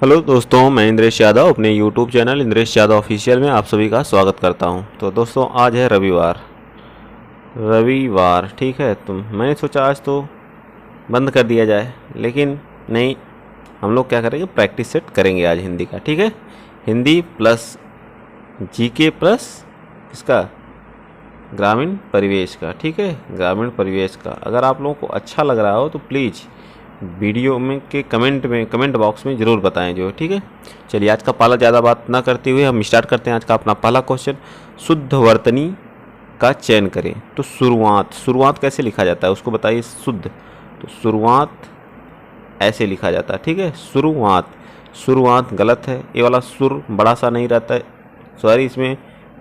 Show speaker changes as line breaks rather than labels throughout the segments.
Hello दोस्तों, मैं इंद्रेश यादव अपने YouTube channel Indresh Yadav official में आप सभी का स्वागत करता हूं। तो दोस्तों, आज है रविवार ठीक है। तो मैंने सोचा आज तो बंद कर दिया जाए, लेकिन नहीं, हम लोग क्या करेंगे, प्रैक्टिस सेट करेंगे आज हिंदी का। ठीक है, हिंदी प्लस जीके प्लस इसका ग्रामीण परिवेश का। ठीक है, ग्रामीण परिवेश का अगर आप लोगों को अच्छा लग रहा हो तो प्लीज़ वीडियो में के कमेंट बॉक्स में ज़रूर बताएं जो। ठीक है, चलिए आज का पहला ज़्यादा बात ना करते हुए हम स्टार्ट करते हैं आज का अपना पहला क्वेश्चन। शुद्ध वर्तनी का चयन करें। तो शुरुआत कैसे लिखा जाता है उसको बताइए। शुद्ध, तो शुरुआत ऐसे लिखा जाता है। ठीक है, शुरुआत गलत है। ये वाला सुर बड़ा सा नहीं रहता है, सॉरी, इसमें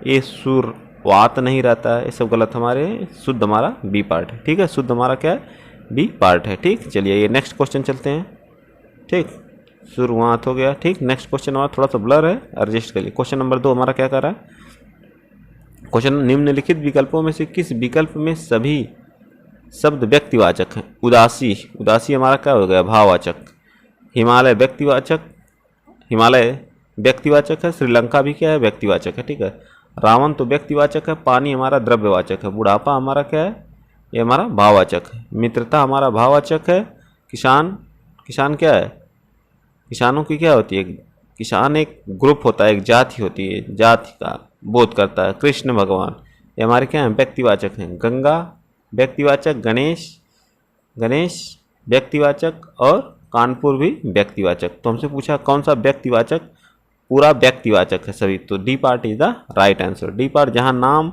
ये शुरुआत नहीं रहता है, ये सब गलत हमारे। शुद्ध हमारा बी पार्ट है। ठीक है, शुद्ध हमारा क्या है, बी पार्ट है। ठीक, चलिए ये नेक्स्ट क्वेश्चन चलते हैं। ठीक, शुरुआत हो गया। ठीक, नेक्स्ट क्वेश्चन हमारा थोड़ा सा ब्लर है, एडजस्ट करिए। क्वेश्चन नंबर 2 हमारा क्या कर रहा है। क्वेश्चन, निम्नलिखित विकल्पों में से किस विकल्प में सभी शब्द व्यक्तिवाचक हैं। उदासी हमारा क्या हो गया, भाववाचक। हिमालय व्यक्तिवाचक है। श्रीलंका भी क्या है, व्यक्तिवाचक है। ठीक है, रावण तो व्यक्तिवाचक है। पानी हमारा द्रव्यवाचक है। बुढ़ापा हमारा क्या है, ये हमारा भाववाचक है। मित्रता हमारा भाववाचक है। किसान क्या है, किसानों की क्या होती है, किसान एक ग्रुप होता है, एक जाति होती है, जाति का बोध करता है। कृष्ण भगवान ये हमारे क्या हैं, व्यक्तिवाचक हैं। गंगा व्यक्तिवाचक, गणेश व्यक्तिवाचक और कानपुर भी व्यक्तिवाचक। तो हमसे पूछा कौन सा व्यक्तिवाचक, पूरा व्यक्तिवाचक है सभी। तो D part is the right answer. D part जहाँ नाम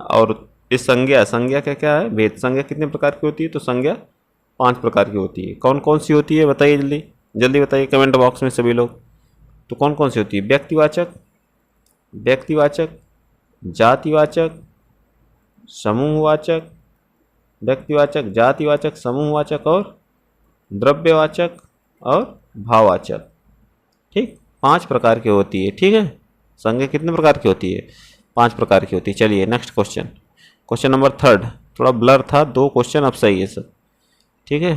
और इस संज्ञा क्या है, भेद संज्ञा कितने प्रकार की होती है, तो संज्ञा 5 प्रकार की होती है। कौन कौन सी होती है बताइए, जल्दी बताइए कमेंट बॉक्स में सभी लोग। तो कौन कौन सी होती है, व्यक्तिवाचक, जातिवाचक, समूहवाचक, व्यक्तिवाचक, जातिवाचक, समूहवाचक और द्रव्यवाचक और भाववाचक। ठीक, 5 प्रकार की होती है। ठीक है, संज्ञा कितने प्रकार की होती है, 5 प्रकार की होती है। चलिए नेक्स्ट क्वेश्चन नंबर 3, थोड़ा ब्लर था, 2 क्वेश्चन अब सही है सब। ठीक है,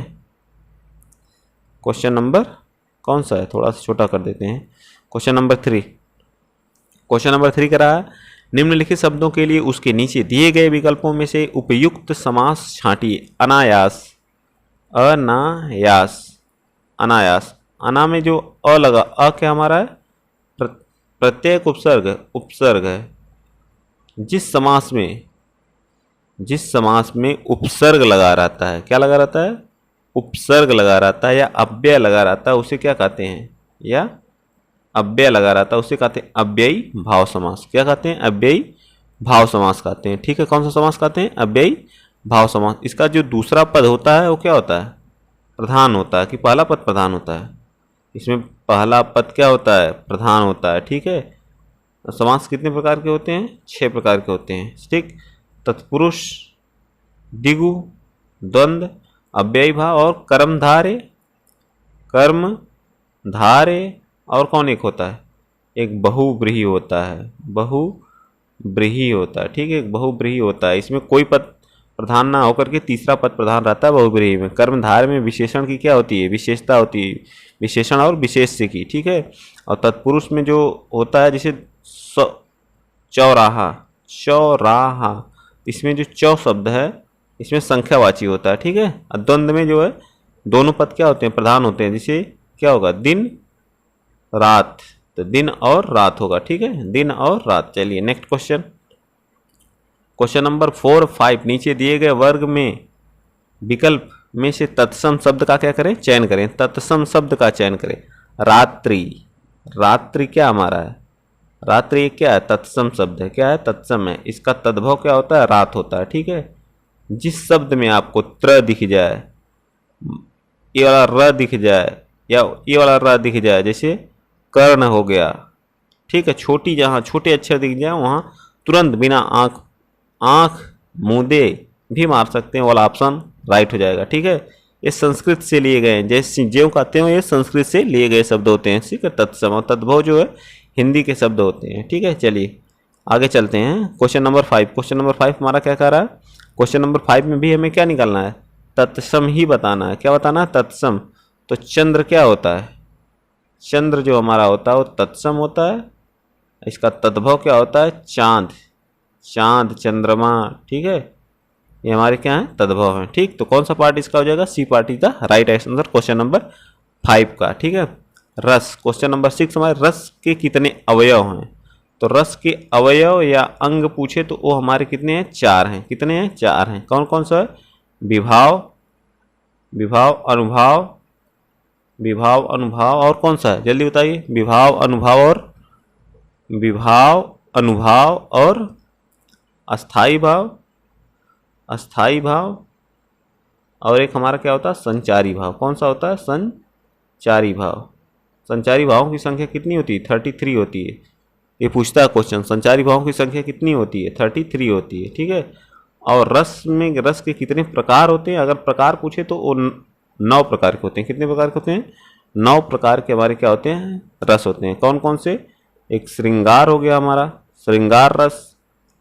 क्वेश्चन नंबर कौन सा है, थोड़ा सा छोटा कर देते हैं। क्वेश्चन नंबर 3 करा है, निम्नलिखित शब्दों के लिए उसके नीचे दिए गए विकल्पों में से उपयुक्त समास छांटिए। अनायास, अना में जो अ लगा, अ क्या हमारा है, प्रत्येक उपसर्ग है। जिस समास में उपसर्ग लगा रहता है, क्या लगा रहता है, उपसर्ग लगा रहता है या अव्यय लगा रहता है, उसे क्या कहते हैं, या अव्यय लगा रहता है उसे कहते हैं अव्ययी भाव समास। क्या कहते हैं, अव्ययी भाव समास कहते हैं। ठीक है, कौन सा समास कहते हैं, अव्ययी भाव समास। इसका जो दूसरा पद होता है वो क्या होता है, प्रधान होता है, कि पहला पद प्रधान होता है। इसमें पहला पद क्या होता है, प्रधान होता है। ठीक है, समास कितने प्रकार के होते हैं, 6 प्रकार के होते हैं। ठीक, तत्पुरुष, दिगु, द्वंद्व, अव्ययी भाव और कर्मधारे और कौन एक होता है, एक बहुव्रीहि होता है। ठीक है, एक बहुव्रीहि होता है। इसमें कोई पद प्रधान ना होकर के तीसरा पद प्रधान रहता है बहुव्रीहि में। कर्मधारय में विशेषण की क्या होती है, विशेषता होती है, विशेषण और विशेष्य की। ठीक है, और तत्पुरुष में जो होता है जैसे चौराहा, इसमें जो चौ शब्द है इसमें संख्यावाची होता है। ठीक है, और द्वंद्व में जो है दोनों पद क्या होते हैं, प्रधान होते हैं। जैसे क्या होगा, दिन रात, तो दिन और रात होगा। ठीक है, दिन और रात। चलिए नेक्स्ट क्वेश्चन नंबर 4, 5, नीचे दिए गए वर्ग में विकल्प में से तत्सम शब्द का क्या करें, चयन करें। तत्सम शब्द का चयन करें। रात्रि क्या हमारा है, रात्रि क्या है, तत्सम शब्द है। क्या है, तत्सम है। इसका तद्भव क्या होता है, रात होता है। ठीक है, जिस शब्द में आपको त्र दिख जाए, ये वाला र दिख जाए या ये वाला र दिख जाए, जैसे कर्ण हो गया। ठीक है, जहाँ छोटे अक्षर दिख जाए वहाँ तुरंत बिना आँख मूंदे भी मार सकते हैं, वाला ऑप्शन राइट हो जाएगा। ठीक है, ये संस्कृत से लिए गए हैं, जैसे ज्यों कहते हैं ये संस्कृत से लिए गए शब्द होते हैं। ठीक है, तत्सम और तद्भव जो है हिंदी के शब्द होते हैं। ठीक है, चलिए आगे चलते हैं। क्वेश्चन नंबर 5 हमारा क्या कह रहा है, क्वेश्चन नंबर 5 में भी हमें क्या निकालना है, तत्सम ही बताना है। क्या बताना है, तत्सम। तो चंद्र क्या होता है, चंद्र जो हमारा होता है वो तत्सम होता है, इसका तद्भव क्या होता है, चांद, चांद चंद्रमा, ठीक है, ये हमारे क्या है, तद्भव है। ठीक, तो कौन सा पार्ट इसका हो जाएगा, C part is the right answer question number 5 का। ठीक है, रस, क्वेश्चन नंबर 6 हमारे रस के कितने अवयव हैं, तो रस के अवयव या अंग पूछे तो वो हमारे कितने हैं, 4 हैं। कितने हैं, 4 हैं। कौन कौन सा है, विभाव, विभाव अनुभाव, विभाव अनुभाव, और कौन सा है, जल्दी बताइए, विभाव अनुभाव और विभाव अनुभाव और अस्थाई भाव, अस्थाई भाव, और एक हमारा क्या होता है, संचारी भाव। कौन सा होता है, संचारी भाव। संचारी भावों की संख्या कितनी होती है, 33 होती है। ये पूछता है क्वेश्चन, संचारी भावों की संख्या कितनी होती है, 33 होती है। ठीक है, और रस में, रस के कितने प्रकार होते हैं, अगर प्रकार पूछे तो वो 9 प्रकार के होते हैं। कितने प्रकार के होते हैं, 9 प्रकार के हमारे क्या होते हैं, रस होते हैं। कौन कौन से, एक श्रृंगार हो गया हमारा, श्रृंगार रस,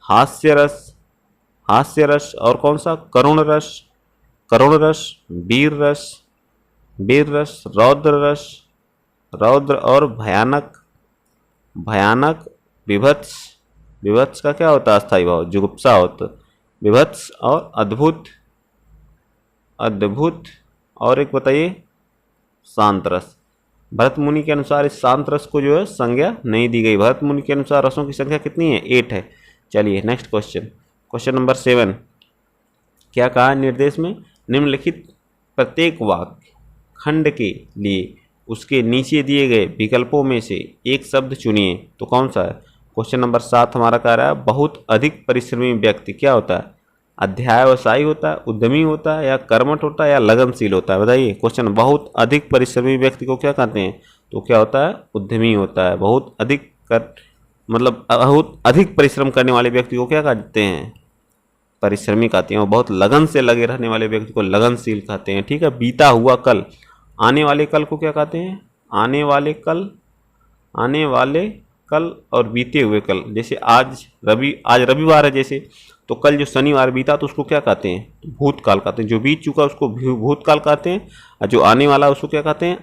हास्य रस, हास्य रस, और कौन सा, करुण रस, करुण रस, वीर रस, वीर रस, रौद्र रस, रौद्र, और भयानक, भयानक, विभत्स, विभत्स का क्या होता है, अस्थाई भाव, जुगुप्सा होता, विभत्स, और अद्भुत, अद्भुत, और एक बताइए, शांत रस। भरत मुनि के अनुसार इस शांत रस को जो है संज्ञा नहीं दी गई। भरत मुनि के अनुसार रसों की संख्या कितनी है, 8 है। चलिए नेक्स्ट क्वेश्चन, क्वेश्चन नंबर 7, क्या कहा निर्देश में, निम्नलिखित प्रत्येक वाक्य खंड के लिए उसके नीचे दिए गए विकल्पों में से एक शब्द चुनिए, तो कौन सा है। क्वेश्चन नंबर 7 हमारा कह रहा है, बहुत अधिक परिश्रमी व्यक्ति क्या होता है, अध्यावसायी होता है, उद्यमी होता है, या कर्मठ होता है, या लगनशील होता है। बताइए क्वेश्चन, बहुत अधिक परिश्रमी व्यक्ति को क्या कहते हैं, तो क्या होता है, उद्यमी होता है। बहुत अधिक मतलब बहुत अधिक परिश्रम करने वाले व्यक्ति को क्या कहते हैं, परिश्रमी कहते हैं। और बहुत लगन से लगे रहने वाले व्यक्ति को लगनशील कहते हैं। ठीक है, बीता हुआ कल, आने वाले कल को क्या कहते हैं, आने वाले कल, आने वाले कल, और बीते हुए कल। जैसे आज रविवार है जैसे, तो कल जो शनिवार बीता तो उसको क्या कहते हैं, तो भूतकाल कहते हैं। जो बीत चुका उसको भूतकाल कहते हैं, और जो आने वाला उसको क्या कहते हैं,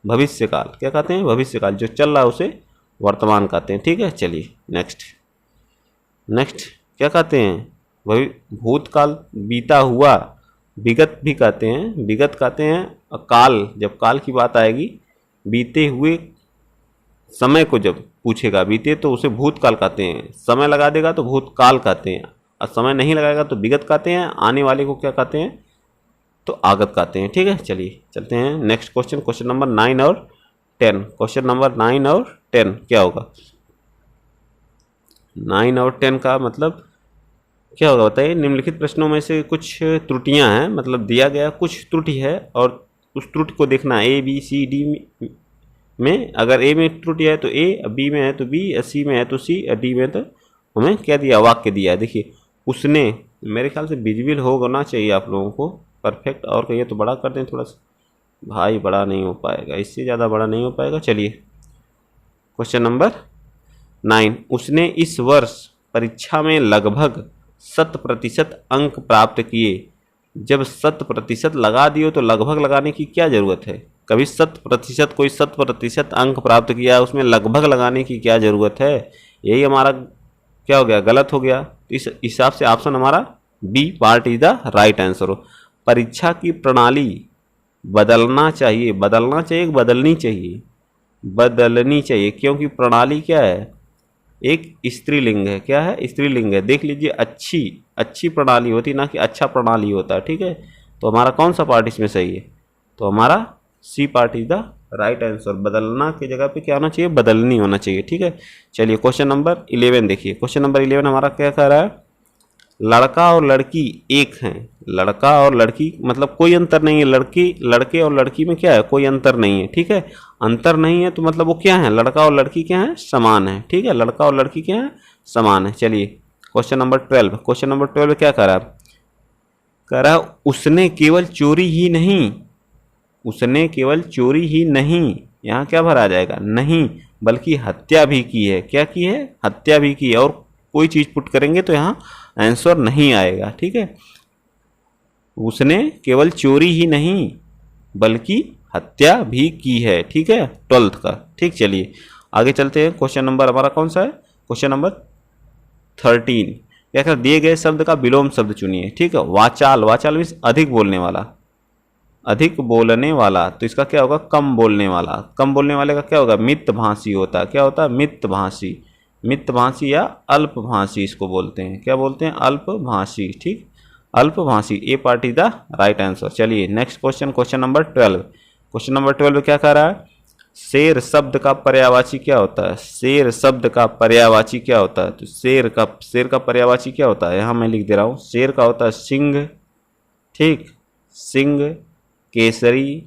भविष्यकाल। क्या कहते हैं, भविष्यकाल। जो चल रहा है उसे वर्तमान कहते हैं। ठीक है, चलिए नेक्स्ट, नेक्स्ट क्या कहते हैं, भूतकाल, बीता हुआ, विगत भी कहते हैं, विगत कहते हैं। और काल, जब काल की बात आएगी, बीते हुए समय को जब पूछेगा, बीते तो उसे भूतकाल कहते हैं, समय लगा देगा तो भूतकाल कहते हैं, और समय नहीं लगाएगा तो विगत कहते हैं, आने वाले को क्या कहते हैं, तो आगत कहते हैं। ठीक है, चलिए चलते हैं नेक्स्ट क्वेश्चन, क्वेश्चन नंबर 9 और 10। क्वेश्चन नंबर 9 और 10 क्या होगा, 9 और 10 का मतलब क्या होगा बताइए। निम्नलिखित प्रश्नों में से कुछ त्रुटियां हैं, मतलब दिया गया कुछ त्रुटि है और उस त्रुटि को देखना है। A B C D में, अगर ए में त्रुटि है तो ए, बी में है तो बी, सी में है तो सी, डी में तो हमें क्या दिया, वाक्य दिया है। देखिए, उसने, मेरे ख्याल से विजिबल होना चाहिए आप लोगों को परफेक्ट, और कहिए तो बड़ा कर दें थोड़ा सा, भाई बड़ा नहीं हो पाएगा, इससे ज़्यादा बड़ा नहीं हो पाएगा। चलिए क्वेश्चन नंबर 9, उसने इस वर्ष परीक्षा में लगभग 100% अंक प्राप्त किए। जब 100% लगा दियो तो लगभग लगाने की क्या ज़रूरत है। कभी 100% कोई 100% अंक प्राप्त किया, उसमें लगभग लगाने की क्या ज़रूरत है। यही हमारा क्या हो गया, गलत हो गया। इस हिसाब से ऑप्शन हमारा B part is the right answer हो। परीक्षा की प्रणाली बदलना चाहिए, बदलना चाहिए, बदलनी चाहिए, बदलनी चाहिए, क्योंकि प्रणाली क्या है, एक स्त्रीलिंग है। क्या है, स्त्रीलिंग है। देख लीजिए, अच्छी, अच्छी प्रणाली होती ना कि अच्छा प्रणाली होता है। ठीक है, तो हमारा कौन सा पार्ट इसमें सही है, तो हमारा C part is the right answer. बदलना की जगह पे क्या होना चाहिए, बदलनी होना चाहिए। ठीक है, चलिए क्वेश्चन नंबर 11 देखिए। क्वेश्चन नंबर 11 हमारा क्या कह रहा है, लड़का और लड़की एक हैं। लड़का और लड़की मतलब कोई अंतर नहीं है, लड़के और लड़की में क्या है, कोई अंतर नहीं है। ठीक है, अंतर नहीं है तो मतलब वो क्या है, लड़का और लड़की क्या है, समान है। ठीक है, लड़का और लड़की क्या है, समान है। चलिए क्वेश्चन नंबर 12, क्वेश्चन नंबर 12 क्या कह रहा है, कह रहा है उसने केवल चोरी ही नहीं, उसने केवल चोरी ही नहीं, यहाँ क्या भरा जाएगा, नहीं, बल्कि हत्या भी की है। क्या की है, हत्या भी की है। और कोई चीज पुट करेंगे तो यहाँ आंसर नहीं आएगा। ठीक है, उसने केवल चोरी ही नहीं बल्कि हत्या भी की है। ठीक है, 12th का। ठीक, चलिए आगे चलते हैं। क्वेश्चन नंबर हमारा कौन सा है? Question number 13। क्या कर दिए गए शब्द का विलोम शब्द चुनिए। ठीक है, वाचाल, वाचाल मीन्स अधिक बोलने वाला, अधिक बोलने वाला, तो इसका क्या होगा? कम बोलने वाला। कम बोलने वाले का क्या होगा? मितभाषी होता है। क्या होता है? मितभाषी। मितभाषी या अल्पभाषी इसको बोलते हैं। क्या बोलते हैं? अल्पभाषी। ठीक, अल्पभाषी। A part is the right answer. चलिए next question, question number 12। Question number 12 क्या कह रहा है? शेर शब्द का पर्यायवाची क्या होता है? शेर शब्द का पर्यायवाची क्या होता है? तो शेर का पर्यायवाची क्या होता है? यहाँ मैं लिख दे रहा हूँ। शेर का होता है सिंह। ठीक, सिंह, केसरी,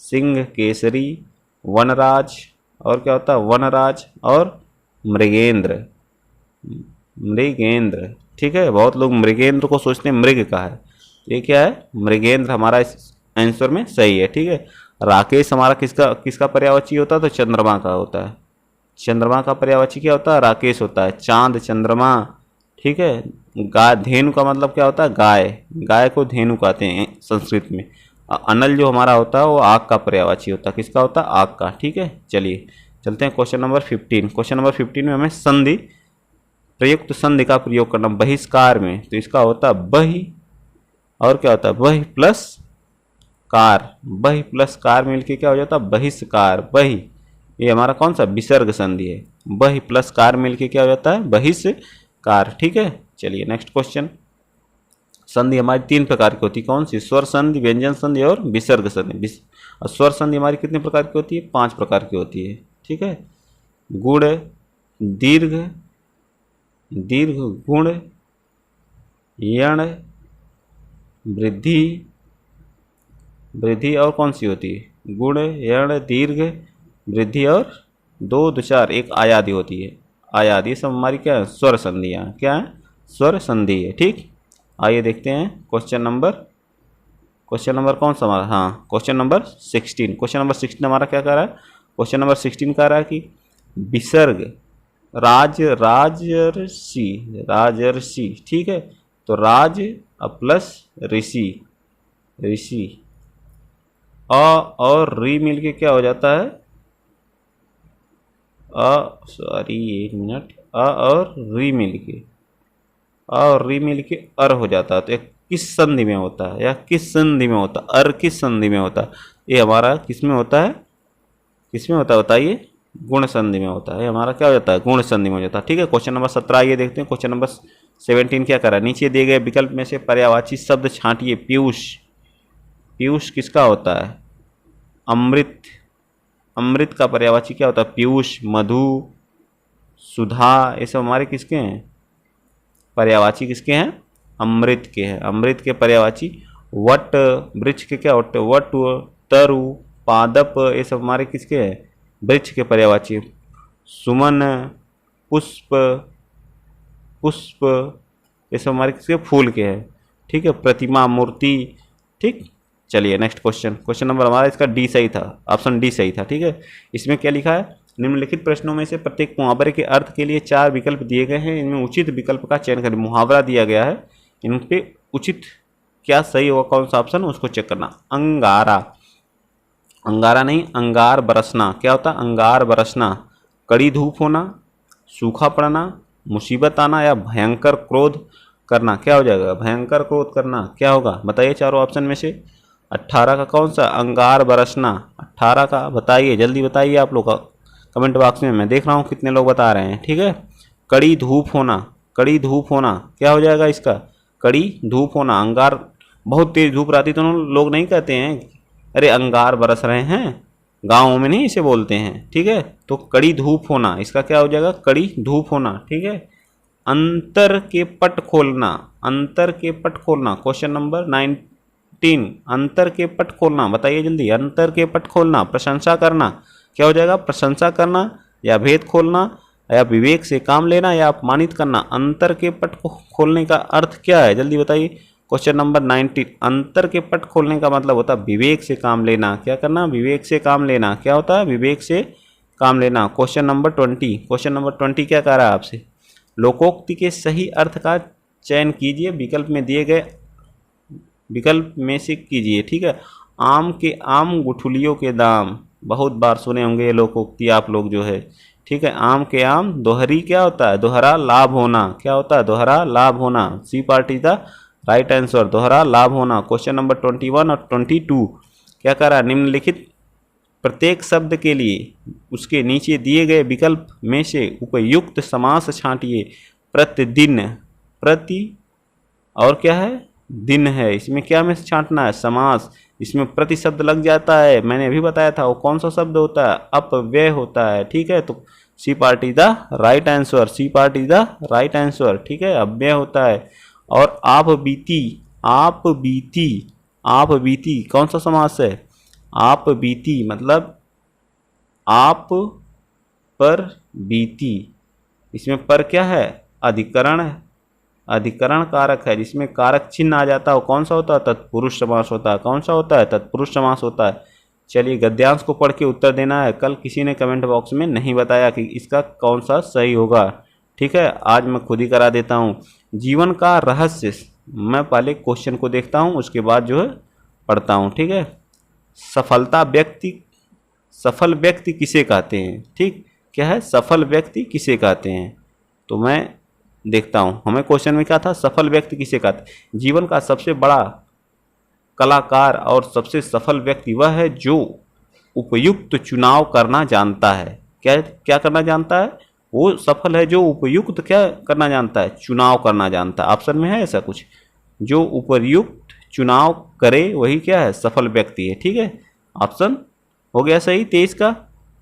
सिंह केसरी, वनराज, और क्या होता है? वनराज, और मृगेंद्र, मृगेंद्र। ठीक है, बहुत लोग मृगेंद्र को सोचते हैं मृग का है, ये क्या है? मृगेंद्र हमारा इस आंसर में सही है। ठीक है, राकेश हमारा किसका पर्यायवाची होता है? तो चंद्रमा का होता है। चंद्रमा का पर्यायवाची क्या होता है? राकेश होता है। चांद, चंद्रमा। ठीक है, गाय, धेनु का मतलब क्या होता है? गाय, गाय को धेनु कहते हैं संस्कृत में। अनल जो हमारा होता है वो आग का पर्यायवाची होता है। किसका होता है? आग का। ठीक है, चलिए चलते हैं क्वेश्चन नंबर 15। क्वेश्चन नंबर 15 में हमें संधि, प्रयुक्त संधि का प्रयोग करना बहिष्कार में, तो इसका होता है बहि, और क्या होता है? बहि प्लस कार। बहि प्लस कार मिलके क्या हो जाता है? बहिष्कार। बहि, ये हमारा कौन सा? विसर्ग संधि है। बहि प्लस कार मिलके क्या हो जाता है? बहिष्कार। ठीक है, चलिए नेक्स्ट क्वेश्चन। संधि हमारी 3 प्रकार की होती है। कौन सी? स्वर संधि, व्यंजन संधि और विसर्ग संधि। और स्वर संधि हमारी कितने प्रकार की होती है? 5 प्रकार की होती है। ठीक है, गुण, दीर्घ, दीर्घ गुण, यण, वृद्धि, वृद्धि, और कौन सी होती है? गुण, यण, दीर्घ, वृद्धि, और 2, 2, 4 एक आयादी होती है। आयादी सब हमारी क्या है? स्वर संधियाँ। क्या है? स्वर संधि है। ठीक, आइए देखते हैं क्वेश्चन नंबर कौन सा हमारा? हाँ, क्वेश्चन नंबर 16। क्वेश्चन नंबर 16 हमारा क्या कह रहा है? क्वेश्चन नंबर 16 कह रहा है कि विसर्ग राजर्षि, राजर्षि। ठीक है, तो राज प्लस ऋषि, ऋषि, और री मिलके क्या हो जाता है? सॉरी एक मिनट, और री मिलके, और री मिलके अर हो जाता है। तो एक किस संधि में होता है, या किस संधि में होता है? अर किस संधि में होता है? ये हमारा किस में होता है? किस में होता है बताइए? गुण संधि में होता है। हमारा क्या हो जाता है? गुण संधि में हो जाता है। ठीक है, क्वेश्चन नंबर 17 ये देखते हैं। क्वेश्चन नंबर 17 क्या कर रहा है? नीचे दिए गए विकल्प में से पर्यायवाची शब्द छांटिए। पीयूष, पीयूष किसका होता है? अमृत, अमृत का पर्यायवाची क्या होता है? पीयूष। मधु, सुधा, ये सब हमारे किसके हैं? पर्यायवाची किसके हैं? अमृत के हैं। अमृत के पर्यायवाची वट, वृक्ष के क्या होते? वट, तरु, पादप, ये सब हमारे किसके हैं? वृक्ष के पर्यायवाची। सुमन, पुष्प, पुष्प, ये सब हमारे किसके? फूल के हैं। ठीक है, प्रतिमा, मूर्ति। ठीक, चलिए नेक्स्ट क्वेश्चन। क्वेश्चन नंबर हमारा इसका डी सही था, ऑप्शन डी सही था। ठीक है, इसमें क्या लिखा है? निम्नलिखित प्रश्नों में से प्रत्येक मुहावरे के अर्थ के लिए 4 विकल्प दिए गए हैं, इनमें उचित विकल्प का चयन करें। मुहावरा दिया गया है, इन पे उचित क्या सही होगा, कौन सा ऑप्शन उसको चेक करना। अंगारा, अंगारा नहीं, अंगार बरसना। क्या होता है? अंगार बरसना। कड़ी धूप होना, सूखा पड़ना, मुसीबत आना, या भयंकर क्रोध करना। क्या हो जाएगा? भयंकर क्रोध करना। क्या होगा बताइए चारों ऑप्शन में से? 18 का कौन सा? अंगार बरसना। 18 का बताइए, जल्दी बताइए आप लोग कमेंट बॉक्स में, मैं देख रहा हूँ कितने लोग बता रहे हैं। ठीक है, कड़ी धूप होना, कड़ी धूप होना क्या हो जाएगा इसका? कड़ी धूप होना। अंगार, बहुत तेज धूप रहती तो लोग नहीं कहते हैं अरे अंगार बरस रहे हैं, गाँव में नहीं इसे बोलते हैं। ठीक है, तो कड़ी धूप होना, इसका क्या हो जाएगा? कड़ी धूप होना। ठीक है, अंतर के पट खोलना, अंतर के पट खोलना। क्वेश्चन नंबर 19, अंतर के पट खोलना, बताइए जल्दी। अंतर के पट खोलना, प्रशंसा करना। क्या हो जाएगा? प्रशंसा करना, या भेद खोलना, या विवेक से काम लेना, या अपमानित करना। अंतर के पट को खोलने का अर्थ क्या है? जल्दी बताइए। क्वेश्चन नंबर 19, अंतर के पट खोलने का मतलब होता है विवेक से काम लेना। क्या करना? विवेक से काम लेना। क्या होता है? विवेक से काम लेना। क्वेश्चन नंबर 20, क्वेश्चन नंबर 20 क्या कह रहा है आपसे? लोकोक्ति के सही अर्थ का चयन कीजिए, विकल्प में दिए गए विकल्प में से कीजिए। ठीक है, आम गुठलियों के दाम, बहुत बार सुने होंगे ये लोकोक्ति आप लोग जो है, ठीक है। आम के आम दोहरी क्या होता है, दोहरा लाभ होना, क्या होता है, दोहरा लाभ होना। C part is the right answer, दोहरा लाभ होना। क्वेश्चन नंबर 21 और 22 क्या कर रहा है, निम्नलिखित प्रत्येक शब्द के लिए उसके नीचे दिए गए विकल्प में से उपयुक्त समास छांटिए। प्रतिदिन, प्रति और क्या है, दिन है, इसमें क्या में छांटना है, समास। इसमें प्रति शब्द लग जाता है, मैंने अभी बताया था वो कौन सा शब्द होता है, अपव्यय होता है, ठीक है। तो C part is the right answer, C part is the right answer, ठीक है, अव्यय होता है। और आप बीती, आप बीती, आप बीती कौन सा समास है, आप बीती मतलब आप पर बीती, इसमें पर क्या है, अधिकरण है, अधिकरण कारक है, जिसमें कारक चिन्ह आ जाता है वो कौन सा होता है, तत्पुरुष समास होता है। कौन सा होता है, तत्पुरुष समास होता है। चलिए गद्यांश को पढ़ के उत्तर देना है। कल किसी ने कमेंट बॉक्स में नहीं बताया कि इसका कौन सा सही होगा, ठीक है, आज मैं खुद ही करा देता हूँ। जीवन का रहस्य, मैं पहले क्वेश्चन को देखता हूँ उसके बाद जो है पढ़ता हूँ, ठीक है। सफल व्यक्ति किसे कहते हैं, ठीक, क्या है, सफल व्यक्ति किसे कहते हैं। तो मैं देखता हूँ, हमें क्वेश्चन में क्या था, सफल व्यक्ति किसे कहते हैं। जीवन का सबसे बड़ा कलाकार और सबसे सफल व्यक्ति वह है जो उपयुक्त चुनाव करना जानता है। क्या क्या करना जानता है, वो सफल है जो उपयुक्त क्या करना जानता है, चुनाव करना जानता है। ऑप्शन में है ऐसा कुछ, जो उपयुक्त चुनाव करे वही क्या है, सफल व्यक्ति है, ठीक है। ऑप्शन हो गया सही 23 का।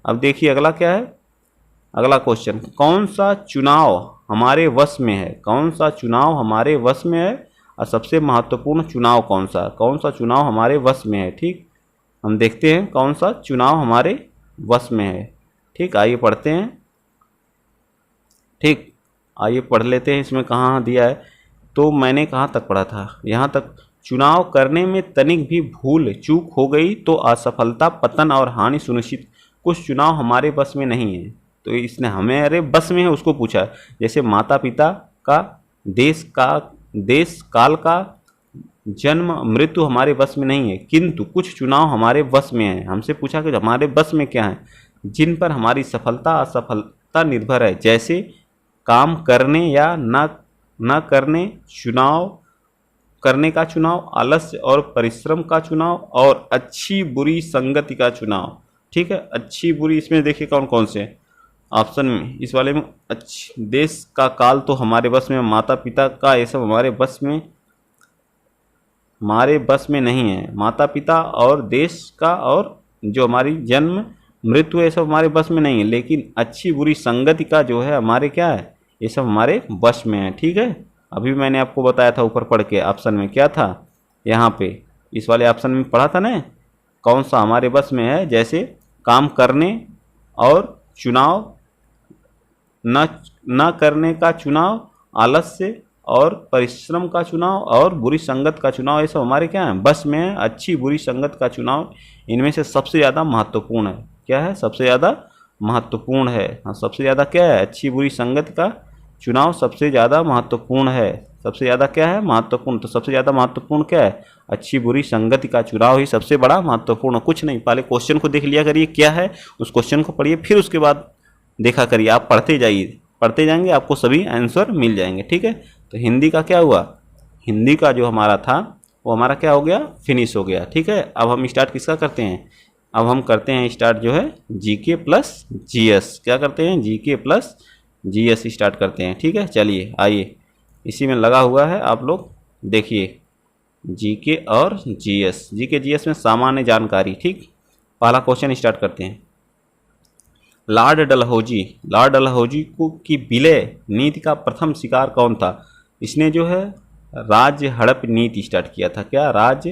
अब देखिए अगला क्या है, अगला क्वेश्चन, कौन सा चुनाव हमारे वश में है, कौन सा चुनाव हमारे वश में है और सबसे महत्वपूर्ण चुनाव कौन सा चुनाव हमारे वश में है, ठीक। हम देखते हैं कौन सा चुनाव हमारे वश में है, ठीक। आइए पढ़ते हैं, ठीक, आइए पढ़ लेते हैं। इसमें कहाँ दिया है, तो मैंने कहाँ तक पढ़ा था, यहाँ तक, चुनाव करने में तनिक भी भूल चूक हो गई तो असफलता, पतन और हानि सुनिश्चित। कुछ चुनाव हमारे बस में नहीं है, तो इसने हमारे बस में है उसको पूछा है। जैसे माता पिता का, देश काल का, जन्म मृत्यु हमारे बस में नहीं है, किंतु कुछ चुनाव हमारे बस में है। हमसे पूछा कि हमारे बस में क्या है, जिन पर हमारी सफलता असफलता निर्भर है। जैसे काम करने या न करने, चुनाव करने का चुनाव, आलस्य और परिश्रम का चुनाव, और अच्छी बुरी संगति का चुनाव, ठीक है। अच्छी बुरी इसमें देखिए कौन कौन से ऑप्शन में, इस वाले में देश का काल तो हमारे बस में, माता पिता का ये सब हमारे बस में नहीं है। माता पिता और देश का और जो हमारी जन्म मृत्यु ये सब हमारे बस में नहीं है, लेकिन अच्छी बुरी संगति का जो है हमारे क्या है, ये सब हमारे बस में है, ठीक है। अभी मैंने आपको बताया था ऊपर पढ़ के, ऑप्शन में क्या था, यहाँ पे इस वाले ऑप्शन में पढ़ा था ना, कौन सा हमारे बस में है। जैसे काम करने और चुनाव, न करने का चुनाव, आलस्य और परिश्रम का चुनाव, और बुरी संगत का चुनाव, ये सब हमारे क्या है, बस में है। अच्छी बुरी संगत का चुनाव इनमें से सबसे ज़्यादा महत्वपूर्ण है। क्या है, सबसे ज़्यादा महत्वपूर्ण है, हाँ, सबसे ज़्यादा क्या है, अच्छी बुरी संगत का चुनाव सबसे ज़्यादा महत्वपूर्ण है। सबसे ज़्यादा क्या है, महत्वपूर्ण, तो सबसे ज़्यादा महत्वपूर्ण क्या है, अच्छी बुरी संगति का चुनाव ही सबसे बड़ा महत्वपूर्ण, कुछ नहीं। पहले क्वेश्चन को देख लिया करिए क्या है, उस क्वेश्चन को पढ़िए, फिर उसके बाद देखा करिए, आप पढ़ते जाइए, पढ़ते जाएंगे आपको सभी आंसर मिल जाएंगे, ठीक है। तो हिंदी का क्या हुआ, हिंदी का जो हमारा था वो हमारा क्या हो गया, फिनिश हो गया, ठीक है। अब हम स्टार्ट किसका करते हैं, अब हम करते हैं स्टार्ट जो है जीके प्लस जीएस, क्या करते हैं, जीके प्लस जीएस स्टार्ट करते हैं, ठीक है। चलिए आइए, इसी में लगा हुआ है, आप लोग देखिए, जीके और जीएस, जीके जीएस में सामान्य जानकारी, ठीक। पहला क्वेश्चन स्टार्ट करते हैं। लॉर्ड डलहौजी को की विलय नीति का प्रथम शिकार कौन था। इसने जो है राज्य हड़प नीति स्टार्ट किया था, क्या, राज्य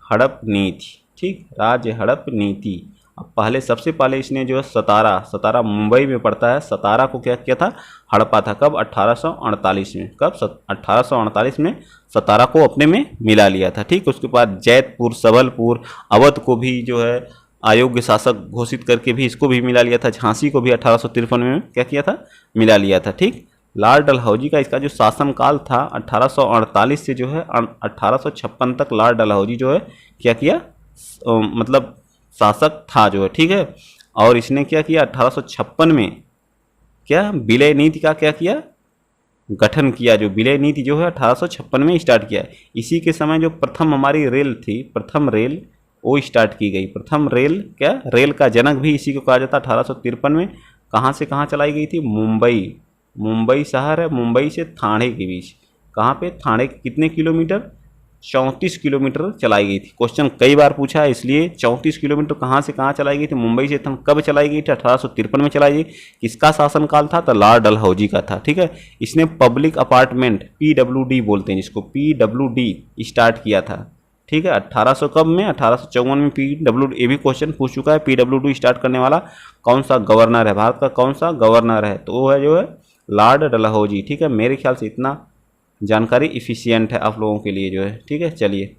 हड़प नीति, ठीक, राज्य हड़प नीति। अब पहले सबसे पहले इसने जो है सतारा मुंबई में पड़ता है, सतारा को क्या किया था, हड़पा था, कब, 1848 में, कब, 1848 में सतारा को अपने में मिला लिया था, ठीक। उसके बाद जैतपुर, सबलपुर, अवध को भी जो है अयोग्य शासक घोषित करके भी इसको भी मिला लिया था। झांसी को भी 1853 में क्या किया था, मिला लिया था, ठीक। लॉर्ड डलहौजी का इसका जो शासनकाल था 1848 से जो है 1856 तक लॉर्ड डलहौजी जो है क्या किया,
मतलब शासक था जो है, ठीक है। और इसने क्या किया 1856 में क्या विलय नीति का क्या किया गठन किया। जो विलय नीति जो है 1856 में स्टार्ट किया। इसी के समय जो प्रथम हमारी रेल थी, प्रथम रेल वो स्टार्ट की गई। प्रथम रेल क्या, रेल का जनक भी इसी को कहा जाता है। 1853 में कहाँ से कहाँ चलाई गई थी, मुंबई, मुंबई शहर है, मुंबई से ठाणे के बीच, कहाँ पे, ठाणे के कितने किलोमीटर, 34 किलोमीटर चलाई गई थी। क्वेश्चन कई बार पूछा है, इसलिए 34 किलोमीटर कहाँ से कहाँ चलाई गई थी, मुंबई से कब चलाई गई थी, 1853 में चलाई गई। किसका शासनकाल था, तो लॉर्ड डलहौजी का था, ठीक है। इसने पब्लिक अपार्टमेंट PWD बोलते हैं जिसको, PWD स्टार्ट किया था, ठीक है। 1800 कब में, 1854 में PWD, ये भी क्वेश्चन पूछ चुका है। PWD स्टार्ट करने वाला कौन सा गवर्नर है, भारत का कौन सा गवर्नर है, तो वो है जो है लॉर्ड डलहौजी, ठीक है। मेरे ख्याल से इतना जानकारी इफिशियंट है आप लोगों के लिए जो है, ठीक है। चलिए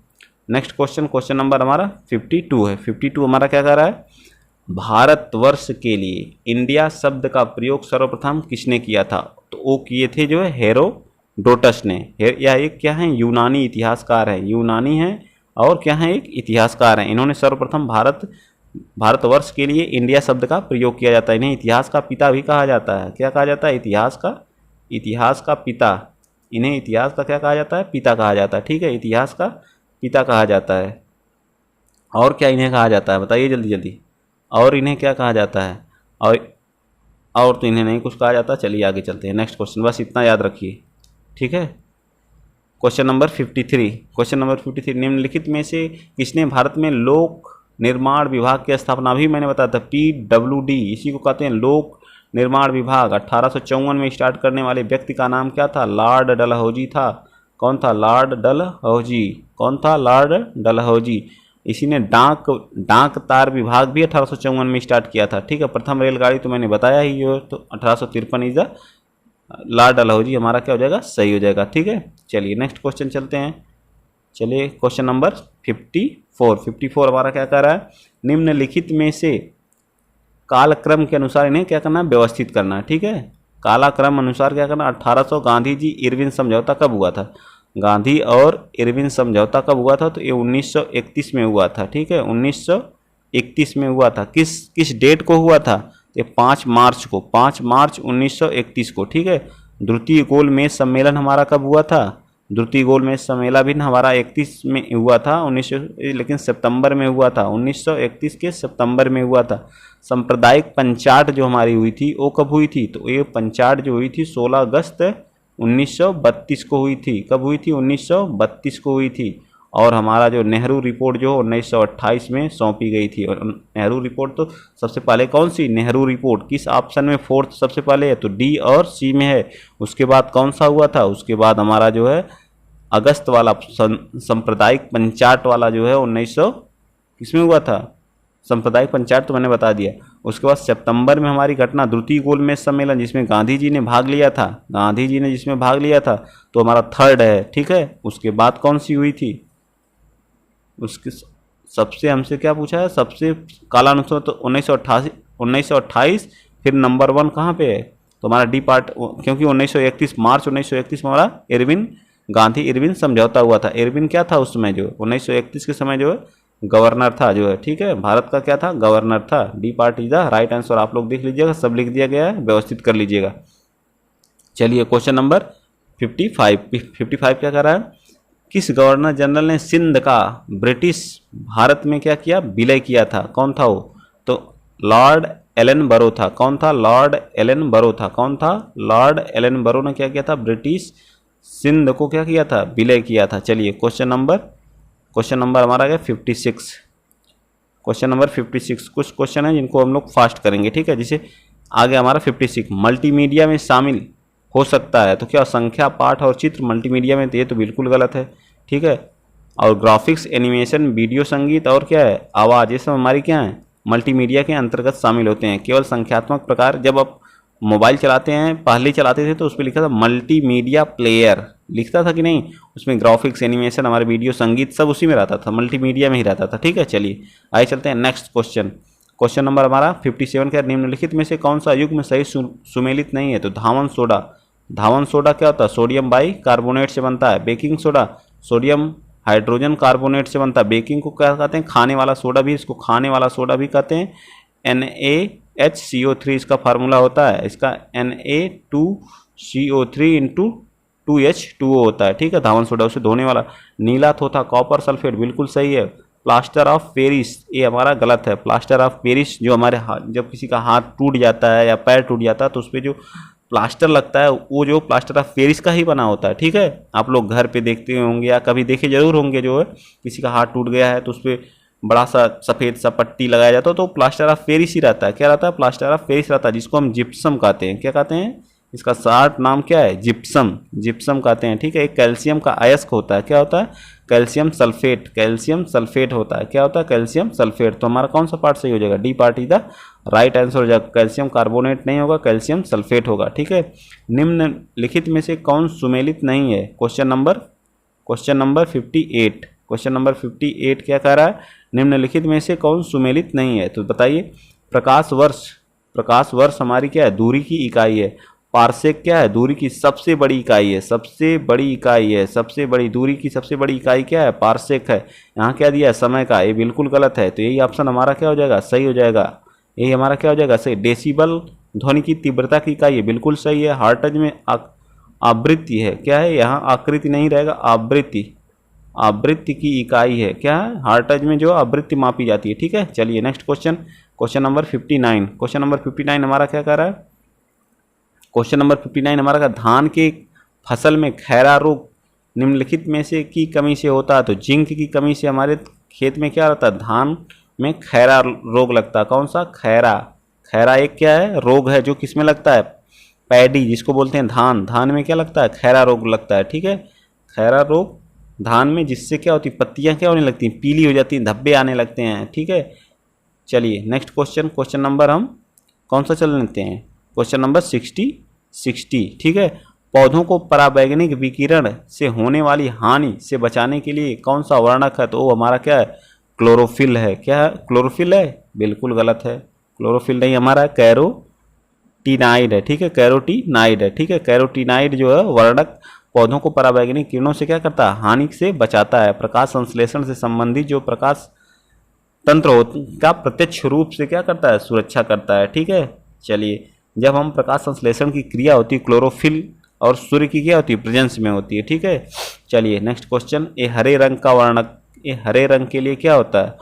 नेक्स्ट क्वेश्चन, क्वेश्चन नंबर हमारा 52 है। 52 हमारा क्या कर रहा है, भारतवर्ष के लिए इंडिया शब्द का प्रयोग सर्वप्रथम किसने किया था, तो वो किए थे जो है हेरोडोटस ने। या एक क्या है, यूनानी इतिहासकार है, यूनानी है और क्या है, एक इतिहासकार है। इन्होंने सर्वप्रथम भारतवर्ष के लिए इंडिया शब्द का प्रयोग किया जाता है। इन्हें इतिहास का पिता भी कहा जाता है। क्या कहा जाता है, इतिहास का पिता। इन्हें इतिहास का क्या कहा जाता है, पिता कहा जाता है, ठीक है। इतिहास का पिता कहा जाता है। और क्या इन्हें कहा जाता है, बताइए जल्दी जल्दी। और इन्हें क्या कहा जाता है, और तो इन्हें नहीं कुछ कहा जाता। चलिए आगे चलते हैं, नेक्स्ट क्वेश्चन, बस इतना याद रखिए, ठीक है। क्वेश्चन नंबर 53, क्वेश्चन नंबर 53, निम्नलिखित में से किसने भारत में लोक निर्माण विभाग की स्थापना, भी मैंने बताया था PWD, इसी को कहते हैं लोक निर्माण विभाग। 1854 में स्टार्ट करने वाले व्यक्ति का नाम क्या था, लॉर्ड डलहौजी था। कौन था, लॉर्ड डलहौजी। कौन था, लॉर्ड डलहौजी। इसी ने डाक तार विभाग भी 1854 में स्टार्ट किया था, ठीक है। प्रथम रेलगाड़ी तो मैंने बताया ही हो, तो 1853 इज द लॉर्ड डलहौजी हमारा क्या हो जाएगा, सही हो जाएगा, ठीक है। चलिए नेक्स्ट क्वेश्चन चलते हैं। चलिए क्वेश्चन नंबर 54 हमारा क्या कह रहा है, निम्नलिखित में से कालक्रम के अनुसार इन्हें क्या करना है, व्यवस्थित करना है, ठीक है। कालक्रम अनुसार क्या करना, 1800 गांधी जी इरविन समझौता कब हुआ था, गांधी और इरविन समझौता कब हुआ था, तो ये 1931 में हुआ था, ठीक है। 1931 में हुआ था। किस डेट को हुआ था, ये 5 मार्च को, 5 मार्च 1931 को, ठीक है। द्वितीय गोलमेज सम्मेलन हमारा कब हुआ था, द्वितीय गोलमेज सम्मेलन भी हमारा 31 में हुआ था, लेकिन सितंबर में हुआ था, 1931 के सितंबर में हुआ था। सांप्रदायिक पंचाट जो हमारी हुई थी वो कब हुई थी, तो ये पंचाट जो हुई थी 16 अगस्त 1932 को हुई थी। कब हुई थी, 1932 को हुई थी। और हमारा जो नेहरू रिपोर्ट जो 1928 में सौंपी गई थी। और नेहरू रिपोर्ट तो सबसे पहले कौन सी, नेहरू रिपोर्ट किस ऑप्शन में, फोर्थ सबसे पहले है, तो डी और सी में है। उसके बाद कौन सा हुआ था, उसके बाद हमारा जो है अगस्त वाला सांप्रदायिक पंचाट वाला जो है 1900 किसमें हुआ था, सांप्रदायिक पंचायत तो मैंने बता दिया। उसके बाद सितंबर में हमारी घटना द्वितीय गोलमेज सम्मेलन जिसमें गांधी जी ने भाग लिया था, गांधी जी ने जिसमें भाग लिया था, तो हमारा थर्ड है, ठीक है। उसके बाद कौन सी हुई थी, उसके सबसे हमसे क्या पूछा है, सबसे कालानुक्रम तो 1928, फिर नंबर 1 कहाँ पे है, तो हमारा डी पार्ट, क्योंकि 1931 मार्च 1931 में हमारा गांधी इरविन समझौता हुआ था। इरविन क्या था उस समय, जो 1931 के समय जो है गवर्नर था जो है, ठीक है। भारत का क्या था, गवर्नर था। D part is the right answer. आप लोग देख लीजिएगा, सब लिख दिया गया है, व्यवस्थित कर लीजिएगा। चलिए क्वेश्चन नंबर 55 क्या कर रहा है, किस गवर्नर जनरल ने सिंध का ब्रिटिश भारत में क्या किया, विलय किया था। कौन था वो, तो लॉर्ड एलन बरो था। कौन था, लॉर्ड एलन बरो था। कौन था, लॉर्ड एलन बरो ने क्या किया था, ब्रिटिश सिंध को क्या किया था, विलय किया था। चलिए क्वेश्चन नंबर हमारा गया 56। क्वेश्चन नंबर 56 कुछ क्वेश्चन है जिनको हम लोग फास्ट करेंगे, ठीक है। जिसे आगे हमारा 56 मल्टीमीडिया में शामिल हो सकता है, तो क्या संख्या, पाठ और चित्र मल्टीमीडिया में, तो ये तो बिल्कुल गलत है, ठीक है। और ग्राफिक्स, एनिमेशन, वीडियो, संगीत और क्या है, आवाज़, ये सब हमारी क्या है, मल्टीमीडिया के अंतर्गत शामिल होते हैं। केवल संख्यात्मक प्रकार, जब आप मोबाइल चलाते हैं, पहले चलाते थे तो उस पर लिखा था मल्टीमीडिया प्लेयर, लिखता था कि नहीं, उसमें ग्राफिक्स, एनिमेशन, हमारे वीडियो, संगीत सब उसी में रहता था, मल्टीमीडिया में ही रहता था, ठीक है। चलिए आगे चलते हैं नेक्स्ट क्वेश्चन। क्वेश्चन नंबर हमारा 57 का, निम्नलिखित में से कौन सा युग्म सही सुमेलित नहीं है, तो धावन सोडा। धावन सोडा क्या होता है, सोडियम बाई कार्बोनेट से बनता है। Baking soda, sodium hydrogen carbonate से बनता है। बेकिंग को क्या कहते हैं, खाने वाला सोडा भी, इसको खाने वाला सोडा भी कहते हैं। NaHCO3 इसका फार्मूला होता है, इसका Na2CO3 इंटू 2H2O होता है, ठीक है, धावन सोडा उसे धोने वाला। नीला थोथा कॉपर सल्फेट, बिल्कुल सही है। प्लास्टर ऑफ पेरिस, ये हमारा गलत है। प्लास्टर ऑफ पेरिस जो हमारे जब किसी का हाथ टूट जाता है या पैर टूट जाता है तो उस पर जो प्लास्टर लगता है वो जो प्लास्टर ऑफ पेरिस का ही बना होता है, ठीक है। आप लोग घर पे देखते होंगे या कभी देखे जरूर होंगे, जो है किसी का हाथ टूट गया है तो उस पर बड़ा सा सफ़ेद सा पट्टी लगाया जाता है, तो प्लास्टर ऑफ पेरिस ही रहता है। क्या रहता है, प्लास्टर ऑफ पेरिस रहता है, जिसको हम जिप्सम कहते हैं। क्या कहते हैं, इसका शार्ट नाम क्या है, जिप्सम, जिप्सम कहते हैं, ठीक है। एक कैल्शियम का अयस्क होता है, क्या होता है, कैल्शियम सल्फेट, कैल्शियम सल्फेट होता है। क्या होता है, कैल्शियम सल्फेट। तो हमारा कौन सा पार्ट सही हो जाएगा, D part is the right answer हो जाएगा। कैल्शियम कार्बोनेट नहीं होगा, कैल्शियम सल्फेट होगा, ठीक है। निम्नलिखित में से कौन सुमेलित नहीं है, क्वेश्चन नंबर 58, क्वेश्चन नंबर 58 क्या कह रहा है, निम्नलिखित में से कौन सुमेलित नहीं है। तो बताइए, प्रकाश वर्ष हमारी क्या है, दूरी की इकाई है। पार्सेक क्या है, दूरी की सबसे बड़ी इकाई है, सबसे बड़ी इकाई है, सबसे बड़ी दूरी की सबसे बड़ी इकाई क्या है, पार्सेक है। यहाँ क्या दिया है, समय का, ये बिल्कुल गलत है। तो यही ऑप्शन हमारा क्या हो जाएगा, सही हो जाएगा। यही हमारा क्या हो जाएगा, सही। डेसिबल ध्वनि की तीव्रता की इकाई है, बिल्कुल सही है। हर्ट्ज में आवृत्ति है, क्या है, यहाँ आकृति नहीं रहेगा, आवृत्ति की इकाई है, क्या है, हर्ट्ज में जो आवृत्ति मापी जाती है, ठीक है। चलिए next question, question number 59, question number 59 हमारा क्या कर रहा है, क्वेश्चन नंबर 59 हमारा का धान के फसल में खैरा रोग निम्नलिखित में से की कमी से होता है। तो जिंक की कमी से हमारे खेत में क्या रहता है, धान में खैरा रोग लगता है। कौन सा, खैरा एक क्या है, रोग है जो किस में लगता है, पैडी जिसको बोलते हैं धान में क्या लगता है, खैरा रोग लगता है, ठीक है। खैरा रोग धान में, जिससे क्या होती है, पत्तियां क्या होने लगती हैं, पीली हो जाती हैं, धब्बे आने लगते हैं, ठीक है। चलिए नेक्स्ट क्वेश्चन, क्वेश्चन नंबर हम कौन सा चल लेते हैं, क्वेश्चन नंबर 60, ठीक है। पौधों को पराबैंगनिक विकिरण से होने वाली हानि से बचाने के लिए कौन सा वर्णक है, तो वो हमारा क्या है, क्लोरोफिल है। क्या है, क्लोरोफिल है, बिल्कुल गलत है, क्लोरोफिल नहीं, हमारा कैरोटीनाइड है, ठीक है, कैरोटीनाइड है, ठीक है। कैरोटीनाइड जो है वर्णक पौधों को पराबैंगनिक किरणों से क्या करता है, हानि से बचाता है। प्रकाश संश्लेषण से संबंधित जो प्रकाश तंत्र का प्रत्यक्ष रूप से क्या करता है, सुरक्षा करता है, ठीक है। चलिए, जब हम प्रकाश संश्लेषण की क्रिया होती है, क्लोरोफिल और सूर्य की क्या होती है, प्रेजेंस में होती है, ठीक है। चलिए नेक्स्ट क्वेश्चन, ये हरे रंग का वर्णक, ये हरे रंग के लिए क्या होता है,